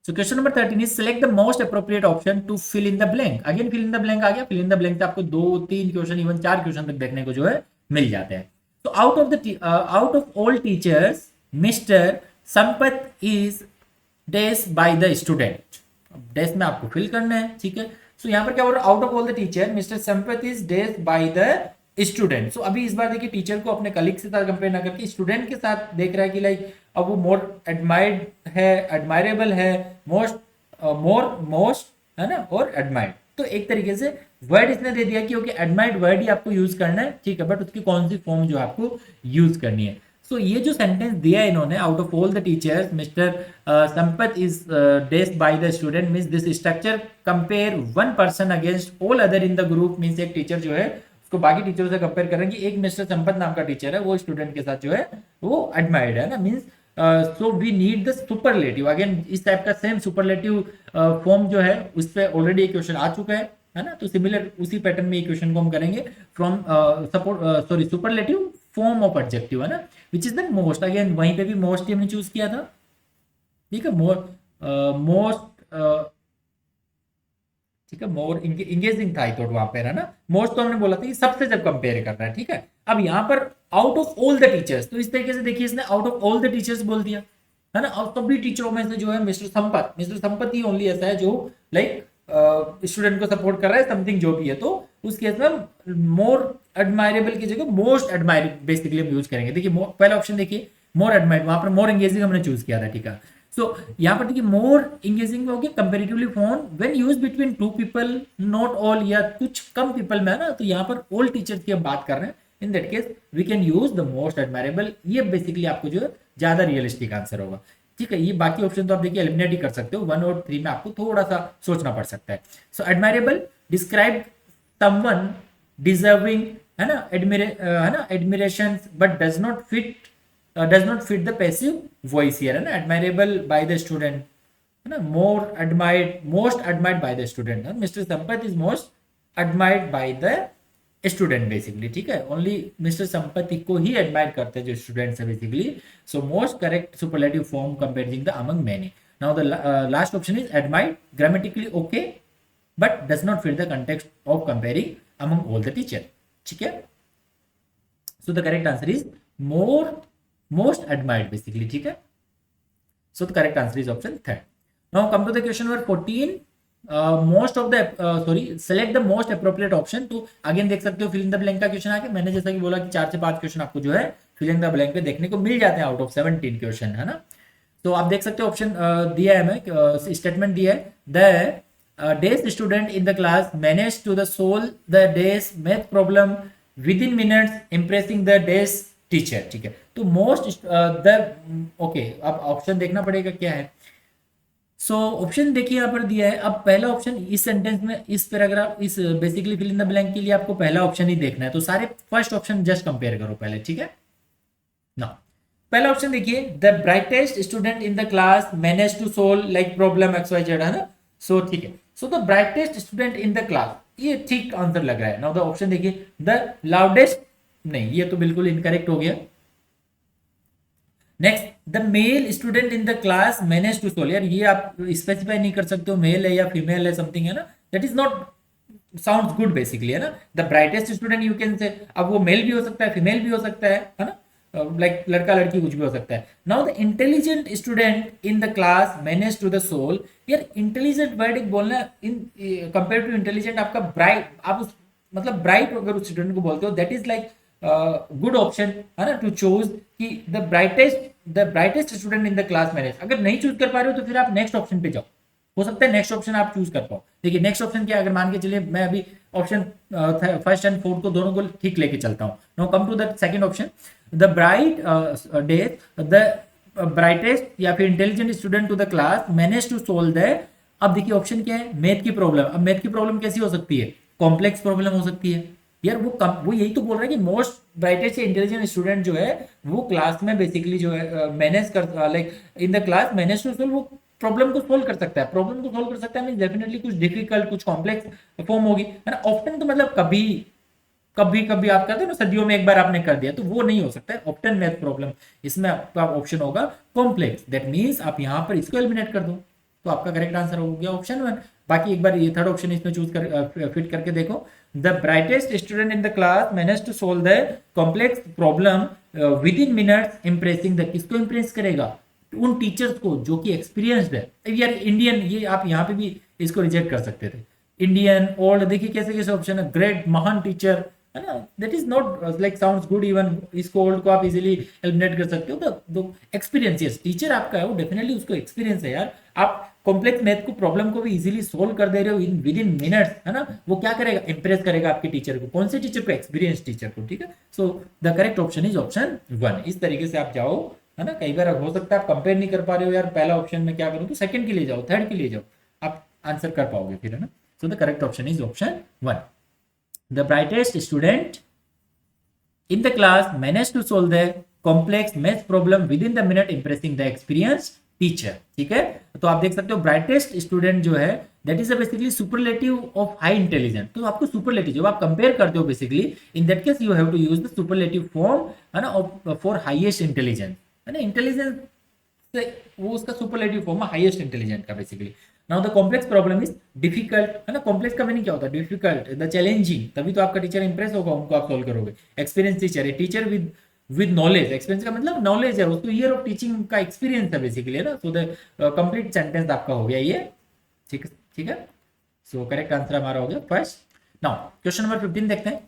So question number 13 is select the most appropriate option to fill in the blank. Again fill in the blank आ गया, fill in the blank से आपको 2-3 क्वेश्चन इवन 4 क्वेश्चन तक देखने को जो है मिल जाते हैं। तो out of all teachers, Mr. Sampat is dash by the student. Dash में आपको फिल करना है, ठीक है। सो यहाँ पर क्या हो रहा है, out of all the teacher mister Sampat is dash by the student. So अभी इस बार देखिए टीचर को अपने कलीग से साथ कंपेयर ना करके स्टूडेंट के साथ देख रहा है कि लाइक अब वो मोर एडमायर्ड है, एडमायरेबल है, मोस्ट है ना, और एडमायर्ड। तो एक तरीके से वर्ड इसने दे दिया कि ओके एडमायर्ड वर्ड ही आपको यूज करना है, ठीक है, बट उसकी कौन सी फॉर्म जो आपको यूज करनी है। सो ये जो सेंटेंस दिया है इन्होंने, out of all the teachers mister Sampat is dashed by the student, means this structure compare one person against all other in the group, means एक टीचर जो है उसको बाकी टीचरों से कंपेयर कर रहे हैं कि एक मिस्टर संपत नाम का टीचर है वो स्टूडेंट के साथ जो है वो एडमायर्ड है ना, means so we need the superlative. Again इस टाइप का सेम सुपरलेटिव फॉर्म जो है उस पर ऑलरेडी एक क्वेश्चन आ चुका है ना, तो सिमिलर उसी पैटर्न में ये क्वेश्चन को हम करेंगे from support superlative form of adjective, है ना, which is the most. Again वहीं पे भी मोस्ट ही हमने चूज किया था, ठीक है, मोस्ट, ठीक है, मोर इंगेजिंग था आई थॉट वहां पर, है ना। मोस्ट तो हमने बोला था कि सबसे जब कंपेयर करना है, ठीक है। अब यहाँ पर out of all the teachers, तो इस तरीके से देखिए इसने out of all the teachers बोल दिया, है ना, और सभी टीचरों में से जो है मिस्टर संपत ही ओनली ऐसा है जो लाइक स्टूडेंट को सपोर्ट कर रहा है, समथिंग जो भी है, तो उस केस में मोर एडमायरेबल की जगह मोस्ट एडमायरेबल बेसिकली हम यूज करेंगे। देखिए पहला ऑप्शन देखिए मोर एडमायर्ड, वहां पर मोर एंगेजिंग हमने चूज किया था, ठीक है। सो यहाँ पर देखिए मोर इंगेजिंग में हो गया comparatively phone when use between 2 people, not all, या कुछ कम पीपल में, है ना, तो यहाँ पर ऑल टीचर्स की हम बात कर रहे हैं, in that case we can use the most admirable. ये बेसिकली आपको जो है ज्यादा रियलिस्टिक आंसर होगा, ठीक है। ये बाकी ऑप्शन तो आप देखिए एलिमिनेट ही कर सकते हो, 1 और 3 में आपको थोड़ा सा सोचना पड़ सकता है। So admirable describe someone deserving, है ना, है ना, admiration but does not fit the passive voice here, है ना, एडमायरेबल बाय द स्टूडेंट, है ना, most admired by the student, mister Sampat is most admired by the student basically, ठीक है, ओनली मिस्टर संपत्ति को ही एडमायर करते हैं जो स्टूडेंट्स है बेसिकली। So most correct superlative form comparing the among many. Now the last option is admired, grammatically okay but does not fit the context of comparing among all the teacher, ठीक है। So the correct answer is most admired basically, ठीक है। So the correct answer is option third. Now come to the question number 14, select the most appropriate option. तो again देख सकते हो fill in the blank का question आके, मैंने जैसा कि बोला कि 4 से 5 क्वेश्चन आपको जो है फिल इन द ब्लैंक पे देखने को मिल जाते हैं आउट ऑफ 17 क्वेश्चन, है ना। तो आप देख सकते हो ऑप्शन दिया है, मैं स्टेटमेंट दिया है, the dash student in the class manage to the solve the dash math problem within minutes impressing the dash teacher, ठीक है। तो मोस्ट ओके, अब ऑप्शन देखना पड़ेगा क्या है। सो ऑप्शन देखिए यहाँ पर दिया है। अब पहला ऑप्शन इस सेंटेंस में, इस पैराग्राफ, इस basically fill in the blank के लिए आपको पहला ऑप्शन ही देखना है, तो सारे फर्स्ट ऑप्शन जस्ट कंपेयर करो पहले, ठीक है ना। पहला ऑप्शन देखिए, the brightest student in the class manage to solve like problem XYZ, है ना। सो ठीक है, so the brightest student in the class, ये ठीक आंसर लग रहा है। नाउ द ऑप्शन देखिए, द लाउडेस्ट, नहीं ये तो बिल्कुल इनकरेक्ट हो गया। Next, the male student in the class manage to solve, यार ये आप स्पेसिफाई नहीं कर सकते हो मेल है या फीमेल है, समथिंग, है ना, that is not sounds good basically, है ना। The brightest student you can say, अब वो मेल भी हो सकता है, फीमेल भी हो सकता है ना, लाइक लड़का लड़की कुछ भी हो सकता है। Now the intelligent student in the class manage to the solve, यार इंटेलिजेंट वर्ड एक बोलना इन कंपेयर टू इंटेलिजेंट, आपका ब्राइट, आप उस मतलब ब्राइट अगर उस स्टूडेंट को बोलते हो, that is like good option, है ना, टू चूज कि the brightest student in the class manage. अगर नहीं चूज कर पा रहे हो तो फिर आप नेक्स्ट ऑप्शन पे जाओ, हो सकता है नेक्स्ट ऑप्शन आप चूज कर पाओ। देखिए नेक्स्ट ऑप्शन क्या, अगर मान के चलिए मैं अभी ऑप्शन फर्स्ट एंड फोर्थ को दोनों को ठीक लेके चलता हूँ। Now come to the second option, the brightest या फिर intelligent student to the class manage to solve the, अब देखिए ऑप्शन क्या है, मैथ की प्रॉब्लम। अब मैथ की प्रॉब्लम कैसी हो सकती है, कॉम्प्लेक्स प्रॉब्लम हो सकती है यार। वो यही तो बोल रहा है कि मोस्ट ब्राइटेस्ट इंटेलिजेंट स्टूडेंट जो है वो क्लास में बेसिकली जो है मैनेज कर, like in the class manage to solve, वो प्रॉब्लम को सोल्व कर सकता है। प्रॉब्लम को सोल्व कर सकता है मींस डेफिनेटली कुछ डिफिकल्ट, कुछ कॉम्प्लेक्स फॉर्म होगी, है ना। ऑप्शन तो मतलब कभी कभी आप करते हो ना, सदियों में एक बार आपने कर दिया, तो वो नहीं हो सकता है ऑप्टन मैथ प्रॉब्लम। इसमें आपका ऑप्शन होगा कॉम्प्लेक्स, दैट मींस आप यहाँ पर इसको एलिमिनेट कर दो, तो आपका करेक्ट आंसर हो गया ऑप्शन 1। बाकी एक बार ये थर्ड ऑप्शन इसमें चूज कर फिट करके देखो, the brightest student in the class manage to solve the complex problem within minutes impressing the, किसको इम्प्रेस करेगा, उन टीचर्स को जो कि एक्सपीरियंस्ड है। यार इंडियन, ये आप यहाँ पे भी इसको रिजेक्ट कर सकते थे, इंडियन, ओल्ड, देखिए कैसे कैसे ऑप्शन है, ग्रेट, महान टीचर, है ना, that is not like sounds good even, इसको ओल्ड को आप इजीली एलिमिनेट कर सकते हो। तो एक्सपीरियंस, यस टीचर आपका है वो डेफिनेटली उसको एक्सपीरियंस है यार। आप कॉम्प्लेक्स मैथ को प्रॉब्लम को भी इजीली सोल्व कर दे रहे हो इन विद इन मिनट्स, है ना। वो क्या करेगा, इंप्रेस करेगा आपके टीचर को, कौन से टीचर को, एक्सपीरियंस टीचर को, ठीक है। So the correct option is option 1। इस तरीके से आप जाओ, है ना। कई बार हो सकता है आप कंपेयर नहीं कर पा रहे हो यार, पहला ऑप्शन में क्या करूं, तो सेकंड के लिए जाओ, थर्ड के लिए जाओ, आप आंसर कर पाओगे फिर, है ना। So the correct option is option 1। The brightest student in the class managed to solve the complex math problem within the minute impressing the experienced teacher, ठीक है। तो आप देख सकते हो ब्राइटेस्ट स्टूडेंट जो है that is basically superlative of high intelligent. तो आपको सुपरलेटिव जब आप कंपेयर करते हो basically in that case you have to use the superlative form, है ना, फॉर हाईएस्ट इंटेलिजेंस, है ना। इंटेलिजेंस से वो उसका सुपरलेटिव फॉर्म है हाईएस्ट इंटेलिजेंट का basically. Now the complex problem is difficult, है ना। कॉम्प्लेक्स का मीनिंग क्या होता है, डिफिकल्ट, द चैलेंजिंग, तभी तो आपका टीचर इंप्रेस होगा, उनको आप सॉल्व करोगे। एक्सपीरियंस टीचर है, टीचर विद नॉलेज, एक्सपीरियंस का मतलब नॉलेज है, उसको ईयर ऑफ टीचिंग का एक्सपीरियंस है बेसिकली, है ना। सो द कंप्लीट सेंटेंस आपका हो गया ये, ठीक है। सो करेक्ट आंसर हमारा हो गया फर्स्ट। नाउ क्वेश्चन नंबर 15 देखते हैं।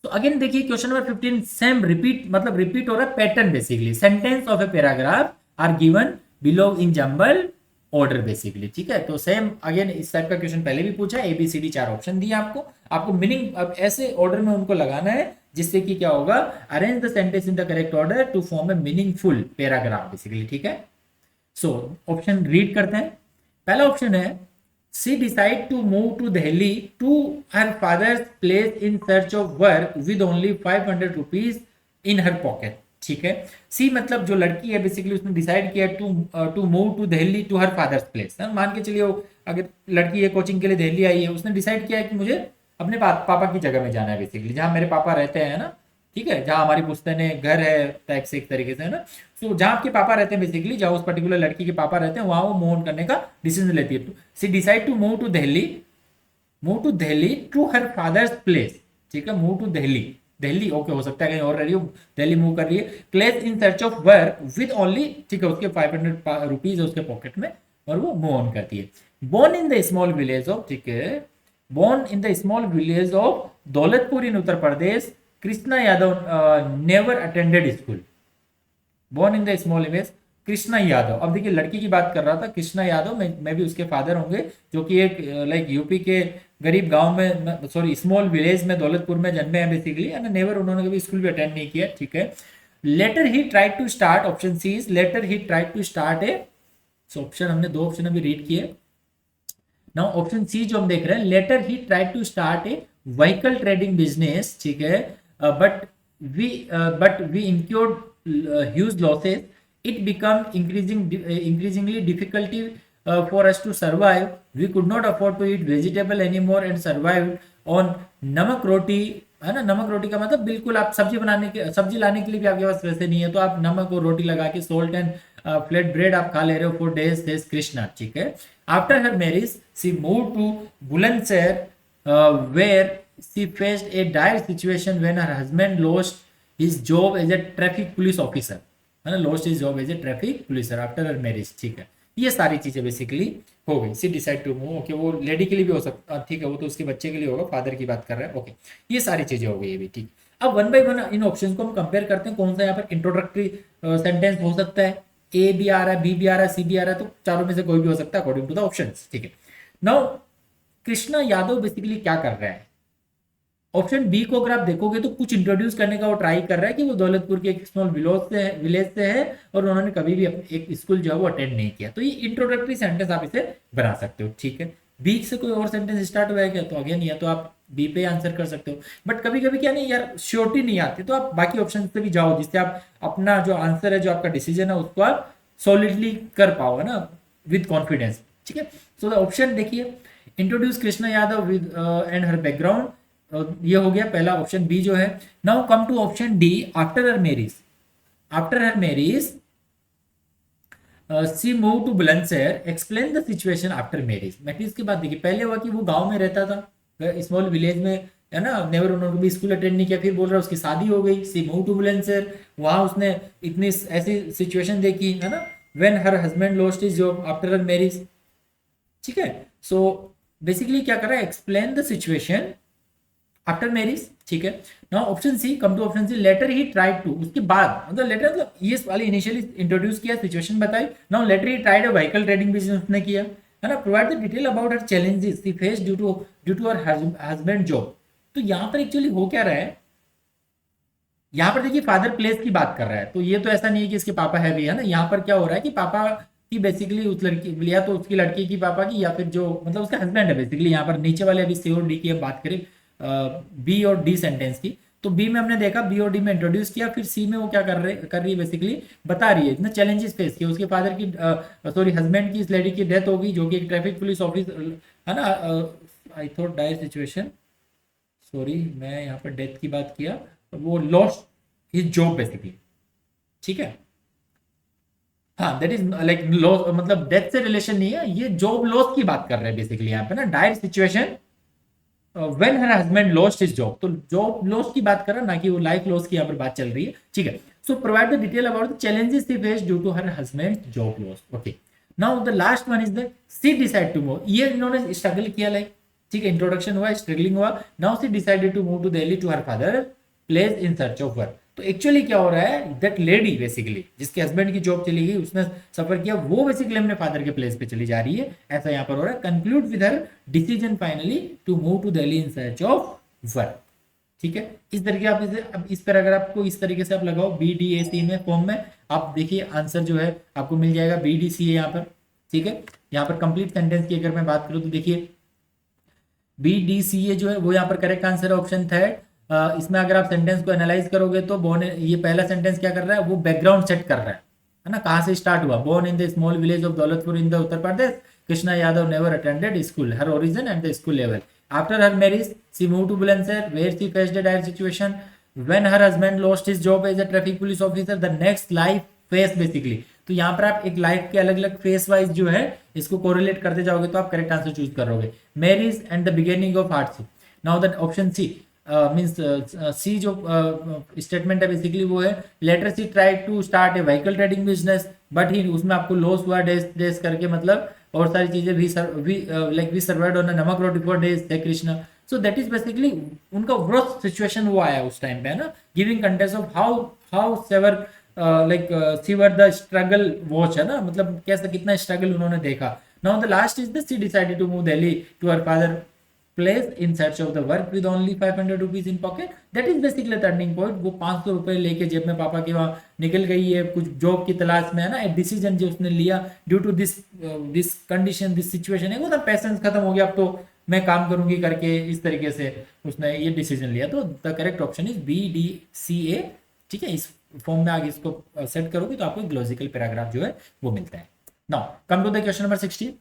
तो अगेन देखिए क्वेश्चन नंबर 15 सेम रिपीट, मतलब रिपीट हो रहा है pattern basically. Sentence of a paragraph are given below in jumble order basically, ठीक है। तो सेम अगेन इस टाइप का क्वेश्चन पहले भी पूछा, ABCD 4 ऑप्शन दिए आपको मीनिंग अब ऐसे ऑर्डर में उनको लगाना है जिससे कि क्या होगा, arrange the sentence in the correct order to form a meaningful paragraph basically, ठीक है। सो ऑप्शन रीड करते हैं। पहला ऑप्शन है She decided to move to Delhi to her father's place in search of work with only 500 rupees in her pocket. ठीक है, सी मतलब जो लड़की है बेसिकली उसने डिसाइड किया to move to Delhi to her father's place. मान के चलिए अगर लड़की है कोचिंग के लिए दिल्ली आई है, उसने डिसाइड किया है कि मुझे अपने पापा की जगह में जाना है, बेसिकली जहाँ मेरे पापा रहते हैं ना, ठीक है, जहाँ हमारी पुश्तैनी घर है टाइप से एक तरीके से, है ना। सो जहाँ आपके पापा रहते हैं बेसिकली, जहाँ उस पर्टिकुलर लड़की के पापा रहते हैं, वहाँ वो मूव करने का डिसीजन लेती है। She decide to move to Delhi to her father's place. ठीक है, मूव टू दिल्ली ओके, हो सकता है कहीं और रह रही हो, दिल्ली मूव कर रही है। Place in search of work with only, ठीक है, उसके 500 रुपीज है उसके पॉकेट में और वो मूव ऑन करती है। Born in the small village of, ठीक है, born in the small village of Daulatpur in Uttar Pradesh, Krishna Yadav never attended school. Born in the small village Krishna Yadav. अब देखिए लड़की की बात कर रहा था, कृष्णा यादव मैं भी उसके फादर होंगे, जो कि एक लाइक यूपी के गरीब गांव में, सॉरी स्मॉल विलेज में दौलतपुर में जन्मे हैं बेसिकली, एंड नेवर उन्होंने कभी स्कूल भी अटेंड नहीं किया। ठीक है, later he tried to start, option C is later he tried to start a, so option हमने दो ऑप्शन अभी रीड किए। नाउ ऑप्शन सी जो हम देख रहे हैं, later he tried to start a vehicle trading business, ठीक है, but we incurred huge losses, it become increasingly difficulty for us to survive. We could not afford to eat vegetable anymore and survived on नमक रोटी, है ना। नमक रोटी का मतलब बिल्कुल आप सब्जी लाने के लिए भी आपके पास पैसे नहीं है, तो आप नमक और रोटी लगा के सोल्ट एंड फ्लेट ब्रेड आप खा ले रहे हो फॉर डेज, सेज कृष्णा। ठीक है, after her marriage she move to Bulandshahr where she faced a dire situation when her husband lost his job as a traffic police officer, है ना, lost his job as a traffic policer after her marriage. ठीक है, ये सारी चीजें basically हो गई। She decide to move, okay, वो लेडी के लिए भी हो सकता, ठीक है, वो तो उसके बच्चे के लिए होगा, फादर की बात कर रहे हैं, ओके, ये सारी चीजें हो गई ये भी। ठीक, अब one by one in options को हम कंपेयर करते हैं, कौन सा यहाँ पर इंट्रोडक्टरी सेंटेंस हो सकता है, ए भी आ रहा है, बी भी आ रहा है, सी भी आ रहा है, तो चारों में से कोई भी हो सकता है अकॉर्डिंग टू द ऑप्शंस। ठीक है, नाउ कृष्णा यादव बेसिकली क्या कर रहा है, ऑप्शन बी को अगर आप देखोगे तो कुछ इंट्रोड्यूस करने का वो ट्राई कर रहा है कि वो दौलतपुर के एक स्मॉल विलेज से है और उन्होंने कभी भी एक स्कूल जो है वो अटेंड नहीं किया, तो ये इंट्रोडक्टरी सेंटेंस आप इसे बना सकते हो। ठीक है, बी से कोई और सेंटेंस स्टार्ट हुआ है क्या, तो अगेन या तो आप बी पे आंसर कर सकते हो, बट कभी कभी क्या नहीं यार श्योरिटी नहीं आती, तो आप बाकी ऑप्शन से भी जाओ, जिससे आप अपना जो आंसर है, जो आपका डिसीजन है, उसको आप सॉलिडली कर पाओ, है ना, विद कॉन्फिडेंस। ठीक है, सो द ऑप्शन देखिए, introduce Krishna Yadav with and her background, ये हो गया पहला ऑप्शन बी जो है। Now come to option D, after her marriage she move to Bulandshahr, explain the situation after marriage. Marriage के बाद देखिए, पहले हुआ कि वो गांव में रहता था स्मॉल विलेज में, है ना, नेवर उन्होंने भी स्कूल अटेंड नहीं किया, फिर बोल रहा है उसकी शादी हो गई, सी मूव टू बुलंदशहर, वहां उसने इतनी ऐसी सिचुएशन देखी, है ना, when her husband lost his job after her marriage. ठीक है, सो बेसिकली क्या कर रहा है, explain the situation after marriage. ठीक है, now option C, come to option C, later he tried to, उसके बाद मतलब लेटर मतलब ये वाली इनिशियली इंट्रोड्यूस किया, सिचुएशन बताई, now later he tried a vehicle trading business उसने किया, है ना, provide the detail about her challenges she face due to her husband job. तो यहाँ पर एक्चुअली हो क्या रहा है, यहाँ पर देखिए फादर प्लेस की बात कर रहा है, तो ये तो ऐसा नहीं है कि इसके पापा है भी, है ना, यहाँ पर क्या हो रहा है कि पापा की बेसिकली उस लड़की, या तो उसकी लड़की की पापा की, या फिर जो मतलब उसका हस्बैंड है बेसिकली, यहाँ पर नीचे वाले अभी सी और डी की अब बात करें, बी और डी सेंटेंस की, तो बी में हमने देखा, बी और डी में इंट्रोड्यूस किया, फिर सी में वो क्या कर रही है बेसिकली बता रही है इतना चैलेंजेस फेस किया, उसके फादर की सॉरी हस्बैंड की, इस लेडी की डेथ हो गई, जो कि एक ट्रैफिक पुलिस ऑफिस, है ना, I thought dire situation, sorry मैं यहाँ पर डेथ की बात किया, वो लॉस्ट हिज जॉब बेसिकली। ठीक है, हाँ, दैट इज लाइक लॉस, मतलब डेथ से रिलेशन नहीं है, ये जॉब लॉस की बात कर रहे हैं बेसिकली यहाँ पे ना, dire situation when her husband lost his job, तो जॉब लॉस की बात कर रहा है, ना कि वो लाइफ लॉस की यहाँ पर बात चल रही है। ठीक है, so provide the detail about the challenges she face due to her husband job loss. Okay, now the last one is the she decide to move, ये इन्होंने स्ट्रगल किया, लाइक ठीक है, इंट्रोडक्शन हुआ, स्ट्रगलिंग हुआ, now she decided to move to Delhi to her father place in search of work. तो actually क्या हो रहा है, दैट लेडी बेसिकली जिसके हस्बैंड की जॉब चली गई, उसने सफर किया, वो बेसिकली अपने फादर के प्लेस पे चली जा रही है, ऐसा यहाँ पर हो रहा है। Conclude with her decision finally to move to Delhi in search of work. ठीक है, इस तरीके आप इसे, अब इस पर अगर आपको इस तरीके से आप लगाओ बी डी ए सी में फॉर्म में, आप देखिए आंसर जो है आपको मिल जाएगा बी डी सी है यहाँ पर। ठीक है, यहाँ पर कंप्लीट सेंटेंस की अगर मैं बात करूँ तो देखिए बी डी सी ए जो है वो यहाँ पर करेक्ट आंसर है, ऑप्शन थर्ड। इसमें अगर आप सेंटेंस को एनालाइज करोगे तो बोर्न, ये पहला सेंटेंस क्या कर रहा है, वो बैकग्राउंड सेट कर रहा है ना, कहाँ से स्टार्ट हुआ, born in the small village of Daulatpur in the Uttar Pradesh, Krishna Yadav never attended school, her origin and the school level, after her marriage she move to Bulandshahr where she faced a dire situation, when her husband lost his job as a traffic police officer, the next life face basically. तो यहाँ पर आप एक life के अलग अलग face wise जो है इसको कोरिलेट करते जाओगे तो आप करेक्ट आंसर चूज करोगे। Marriage and the beginning of hardship. Now the option C means C जो स्टेटमेंट है बेसिकली वो है later she try to start a vehicle trading business but he, उसमें आपको लॉस हुआ डेज डेज करके, मतलब और सारी चीजें भी like we survived on a namak roti for days थे Krishna. So that is basically उनका वर्स्ट सिचुएशन वो आया उस टाइम पे, है ना, giving context of how severe like severe the struggle watch, है ना, मतलब कैसा कितना स्ट्रगल उन्होंने देखा। Now the last is the she decided to move Delhi to her father place in search of the work with only 500 rupees in pocket. That is basically turning point. वो 500 रुपए लेके जेब में पापा के वहां निकल गई है कुछ जॉब की तलाश में, है ना, एक डिसीजन जो उसने लिया due to this condition, this situation है, वो ना पैसेंस खत्म हो गया, अब तो मैं काम करूंगी करके इस तरीके से उसने ये डिसीजन लिया। तो the correct option is B D C A. ठीक है, इस फॉर्म में आगे इसको सेट करोगे तो आपको एक लॉजिकल पैराग्राफ जो है वो मिलता है। Now come to the question number 16।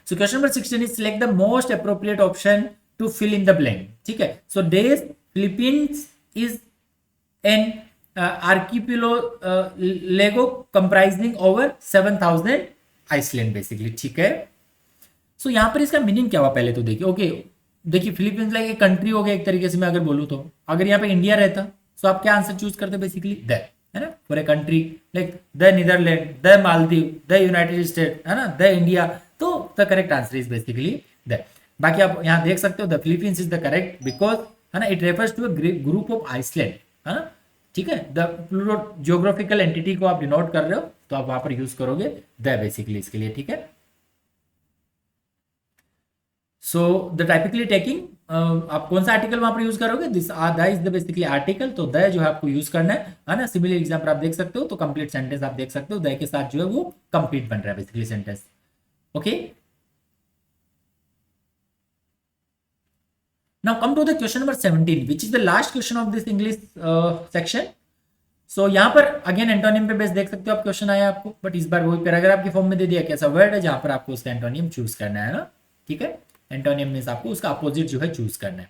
So question number 16 is select the most appropriate option to fill in the blank. ठीक है, so days Philippines is an archipelago comprising over 7,000 Iceland basically. ठीक है, so यहाँ पर इसका meaning क्या हुआ पहले तो देखिए। ओके देखिए फिलीपींस लाइक एक कंट्री हो गया एक तरीके से मैं अगर बोलूँ तो, अगर यहाँ पे इंडिया रहता तो आप क्या आंसर चूज करते बेसिकली द, है ना, for a country like the Netherland, the Maldive, the United State, है ना, द इंडिया, तो the correct answer is basically the. बाकी आप यहाँ देख सकते हो the Philippines is the correct because, है ना, it refers to a group of island, है ना, ठीक है, द जियोग्राफिकल एंटिटी को आप डिनोट कर रहे हो तो आप वहां पर यूज करोगे द बेसिकली इसके लिए। ठीक है, सो द टाइपिकली टेकिंग, आप कौन सा आर्टिकल वहां पर यूज करोगे, this the is the basically article, तो द जो है आपको यूज करना है ना। सिमिलर एग्जाम्पल आप देख सकते हो तो कंप्लीट सेंटेंस आप देख सकते हो द के साथ जो है वो कंप्लीट बन रहा है basically sentence. Okay, now come to the question number 17 which is the last question of this English section. सो यहाँ पर अगेन एंटोनियम पे बेस देख सकते हो आप, क्वेश्चन आया आपको, बट इस बार वही पैराग्राफ की फॉर्म में दे दिया कैसा वर्ड है जहां पर आपको उसका एंटोनियम चूज करना है ना। ठीक है, एंटोनियम मींस आपको उसका अपोजिट जो है चूज करना है।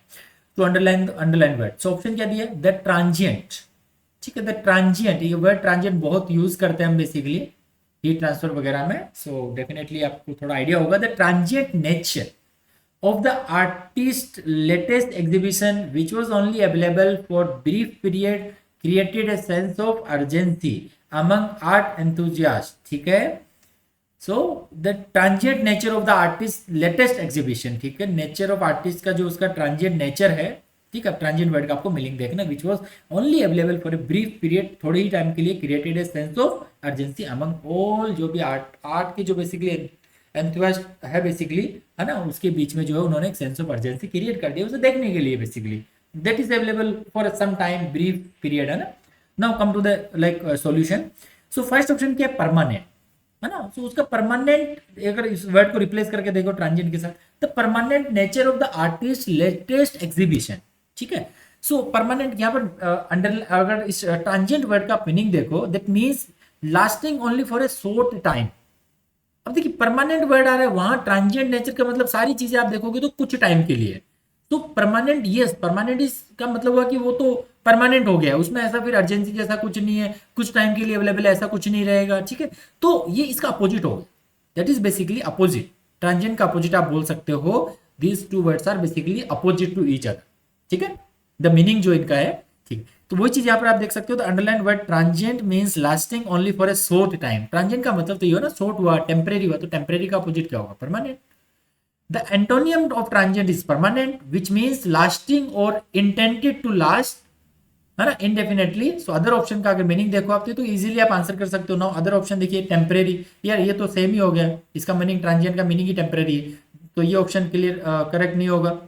तो अंडरलाइन वर्ड, सो ऑप्शन क्या दिया, द ट्रांजिएंट। ठीक है, द ट्रांजिएंट, ये वर्ड ट्रांजिएंट बहुत यूज करते हैं हम बेसिकली हीट ट्रांसफर वगैरह में, सो डेफिनेटली आपको थोड़ा आइडिया होगा। The transient nature of the artist's latest exhibition which was only available for brief period created a sense of urgency among art enthusiasts. ठीक है, so the transient nature of the artist's latest exhibition, ठीक है, nature of artist का जो उसका transient nature है, ठीक है, ट्रांजिएंट वर्ड का आपको मीनिंग देखना, which was only available for a brief period, थोड़े ही टाइम के लिए, created a sense of urgency among all, जो भी आर्ट की जो बेसिकली एंथुसियास्ट है बेसिकली, है ना, उसके बीच में जो है उन्होंने एक सेंस ऑफ अर्जेंसी क्रिएट कर दिया उसे देखने के लिए basically, that is available for some time brief period, है ना। Now come to the like solution. So first option क्या है, परमानेंट, है ना, सो उसका परमानेंट अगर इस वर्ड को रिप्लेस करके देखो ट्रांजिएंट के साथ, the permanent nature of the artist latest exhibition. ठीक है, सो परमानेंट यहाँ पर अंडर अगर इस ट्रांजिएंट वर्ड का मीनिंग देखो that means lasting only for a short time. अब देखिए परमानेंट वर्ड आ रहा है, वहां ट्रांजिएंट नेचर का मतलब सारी चीजें आप देखोगे तो कुछ टाइम के लिए, तो परमानेंट, यस परमानेंट इसका मतलब हुआ कि वो तो परमानेंट हो गया, उसमें ऐसा फिर अर्जेंसी जैसा कुछ नहीं है, कुछ टाइम के लिए अवेलेबल है ऐसा कुछ नहीं रहेगा। ठीक है, तो ये इसका अपोजिट हो गया, that is basically opposite, transient का अपोजिट आप बोल सकते हो, these two words are basically opposite to each other. ठीक है, द मीनिंग जो इनका है, ठीक, तो वही चीज यहाँ पर आप देख सकते हो। तो underline word transient means lasting only for a short time. Transient का मतलब तो ये हो ना, शॉर्ट हुआ, टेम्परेरी हुआ, तो टेम्परेरी का अपोजिट क्या होगा, permanent. The antonym of transient is permanent which means lasting और इंटेंडेड टू लास्ट, है ना, इंडेफिनेटली। सो अदर ऑप्शन का अगर मीनिंग देखो आप तो इजीली आप आंसर कर सकते हो। नाउ अदर ऑप्शन देखिए, टेम्परेरी, यार ये तो सेम ही हो गया, इसका मीनिंग ट्रांजिएंट का मीनिंग ही टेम्परेरी है, तो ये ऑप्शन क्लियर करेक्ट नहीं होगा।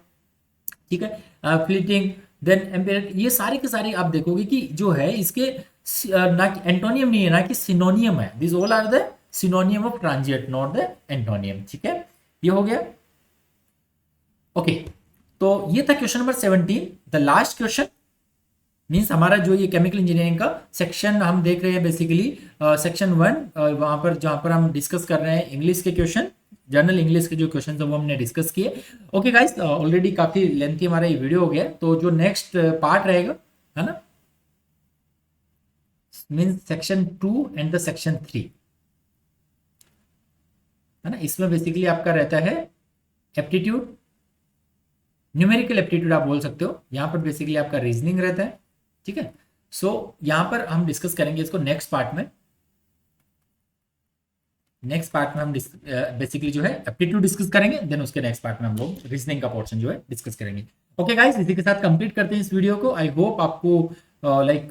ठीक है, फ्लीटिंग, देन एम्पिरिक, ये सारे के सारे आप देखोगे कि जो है इसके ना कि एंटोनियम नहीं है ना कि सिनोनियम है, this all are the synonym of transient not the antonym. ठीक है, ये हो गया। ओके, तो ये था question number 17। The last question means हमारा जो ये केमिकल इंजीनियरिंग का सेक्शन हम देख रहे हैं बेसिकली सेक्शन 1, वहां पर जहां पर हम डिस्कस कर रहे हैं इंग्लिश के क्वेश्चन, जनरल इंग्लिश के जो क्वेश्चन है वो हमने डिस्कस किए। ओके गाइस, ऑलरेडी काफी लेंथी हमारा ये वीडियो हो गया, तो जो नेक्स्ट पार्ट रहेगा है ना, means section 2 and the section 3 है ना, इसमें बेसिकली आपका रहता है एप्टीट्यूड, न्यूमेरिकल एप्टीट्यूड आप बोल सकते हो। यहाँ पर बेसिकली आपका रीजनिंग रहता है। ठीक है, सो यहाँ पर हम डिस्कस करेंगे इसको नेक्स्ट पार्ट में। नेक्स्ट पार्ट में हम बेसिकली जो है एप्टीट्यूड डिस्कस करेंगे, देन उसके नेक्स्ट पार्ट में हम लोग रीजनिंग का पोर्शन जो है डिस्कस करेंगे। ओके गाइस, इसी के साथ कंप्लीट करते हैं इस वीडियो को। आई होप आपको लाइक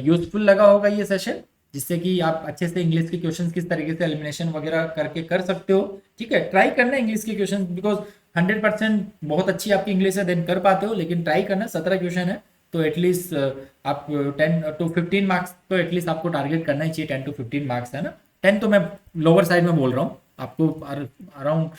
यूजफुल लगा होगा ये सेशन, जिससे कि आप अच्छे से इंग्लिश के क्वेश्चंस किस तरीके से एलिमिनेशन वगैरह करके कर सकते हो। ठीक है, ट्राई करना इंग्लिश के क्वेश्चन, बिकॉज 100% बहुत अच्छी आपकी इंग्लिश है, देन कर पाते हो, लेकिन ट्राई करना। 17 क्वेश्चन है तो एटलीस्ट आप 10 to 15 मार्क्स तो एटलीस्ट आपको टारगेट करना ही चाहिए। 10 to 15 मार्क्स है ना, 10 तो मैं लोअर साइड में बोल रहा हूँ, आपको अराउंड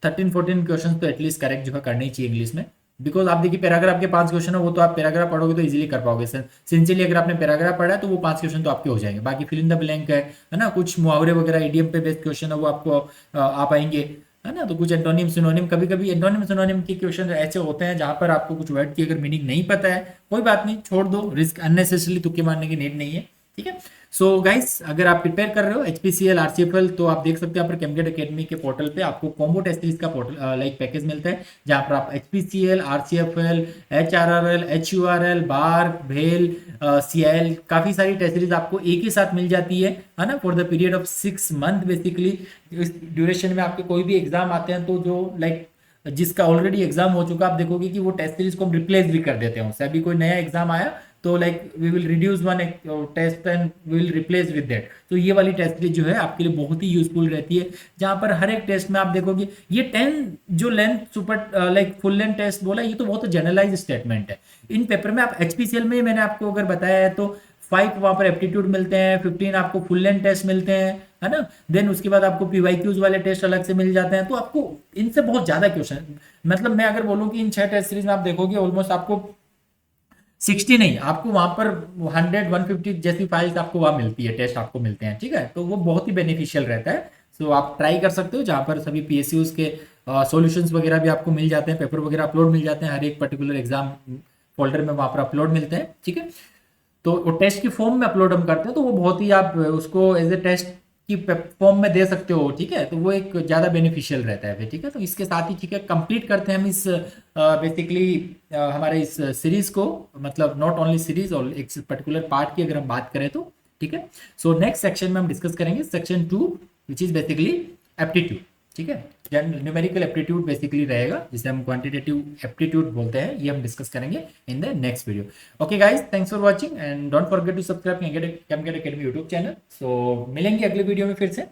13-14 क्वेश्चन तो एटलीस्ट करेक्ट जो है करनी चाहिए इंग्लिश में। बिकॉज आप देखिए पैराग्राफ के 5 क्वेश्चन है, वो तो आप पैराग्राफ पढ़ोगे तो इजीली कर पाओगे। सिंसियरली अगर आपने पैराग्राफ पढ़ा है तो वो 5 क्वेश्चन तो आपके हो जाएंगे। बाकी फिल इन द ब्लैंक है ना, कुछ मुहावरे वगैरह इडियम पे बेस्ड क्वेश्चन है वो आपको आ पाएंगे है ना। तो कुछ एंटोनिम सिनोनिम, कभी कभी एंटोनिम सिनोनिम के क्वेश्चन ऐसे होते हैं जहां पर आपको कुछ वर्ड की अगर मीनिंग नहीं पता है, कोई बात नहीं, छोड़ दो, रिस्क अननेसेसरली तुक्के मारने की नीड नहीं है। ठीक है, सो गाइस अगर आप प्रिपेयर कर रहे हो HPCL RCFL तो आप देख सकते हैं यहाँ पर केमकेट एकेडमी के पोर्टल पे आपको कॉम्बो टेस्ट सीरीज का पोर्टल लाइक पैकेज मिलता है, जहाँ पर आप HPCL RCFL HRRL HURL बार भेल CIL काफी सारी टेस्ट सीरीज आपको एक ही साथ मिल जाती है ना, for the period of 6 month. Basically इस ड्यूरेशन में आपके कोई भी एग्जाम आते हैं तो जो लाइक जिसका ऑलरेडी एग्जाम हो चुका, आप देखोगे कि वो टेस्ट सीरीज को हम रिप्लेस भी कर देते हैं उससे। अभी कोई नया एग्जाम आया तो like we will reduce one test and we will replace with that. तो ये वाली टेस्ट सीरीज जो है आपके लिए बहुत ही यूजफुल रहती है, जहां पर हर एक टेस्ट में आप देखोगे ये 10 जो length super like full length test बोला, ये तो बहुत जनरलाइज स्टेटमेंट है। इन पेपर में आप HPCL में मैंने आपको अगर बताया है तो 5 वहां पर एप्टीट्यूड मिलते हैं, 15 आपको फुल लेंथ टेस्ट मिलते हैं है ना, देन उसके बाद आपको PYQs वाले टेस्ट अलग से मिल जाते हैं। तो आपको इनसे बहुत ज्यादा क्वेश्चन, मतलब मैं अगर बोलूं कि इन 6 टेस्ट सीरीज में आप देखोगे ऑलमोस्ट आपको 60 नहीं, आपको वहां पर 100-150 जैसी फाइल्स आपको वहां मिलती है, टेस्ट आपको मिलते हैं। ठीक है, तो वो बहुत ही बेनिफिशियल रहता है। सो आप ट्राई कर सकते हो, जहां पर सभी PSUs के सॉल्यूशंस वगैरह भी आपको मिल जाते हैं, पेपर वगैरह अपलोड मिल जाते हैं, हर एक पर्टिकुलर एग्जाम फोल्डर में वहां पर अपलोड मिलते हैं। ठीक है, तो वो टेस्ट की फॉर्म में अपलोड हम करते हैं, तो वो बहुत ही आप उसको एज ए टेस्ट की फॉर्म में दे सकते हो। ठीक है, तो वो एक ज़्यादा बेनिफिशियल रहता है। ठीक है, तो इसके साथ ही ठीक है कंप्लीट करते हैं हम इस बेसिकली हमारे इस सीरीज को, मतलब नॉट ओनली सीरीज और एक पर्टिकुलर पार्ट की अगर हम बात करें तो। ठीक है, सो नेक्स्ट सेक्शन में हम डिस्कस करेंगे section 2 which is basically aptitude. ठीक है, न्यूमेरिकल एप्टीट्यूड बेसिकली रहेगा, जिसे हम क्वांटिटेटिव एप्टीट्यूड बोलते हैं, ये हम डिस्कस करेंगे in the next video. Okay guys, thanks for watching and don't forget to subscribe केमकेट एकेडमी यूट्यूब चैनल। सो मिलेंगे अगले वीडियो में फिर से।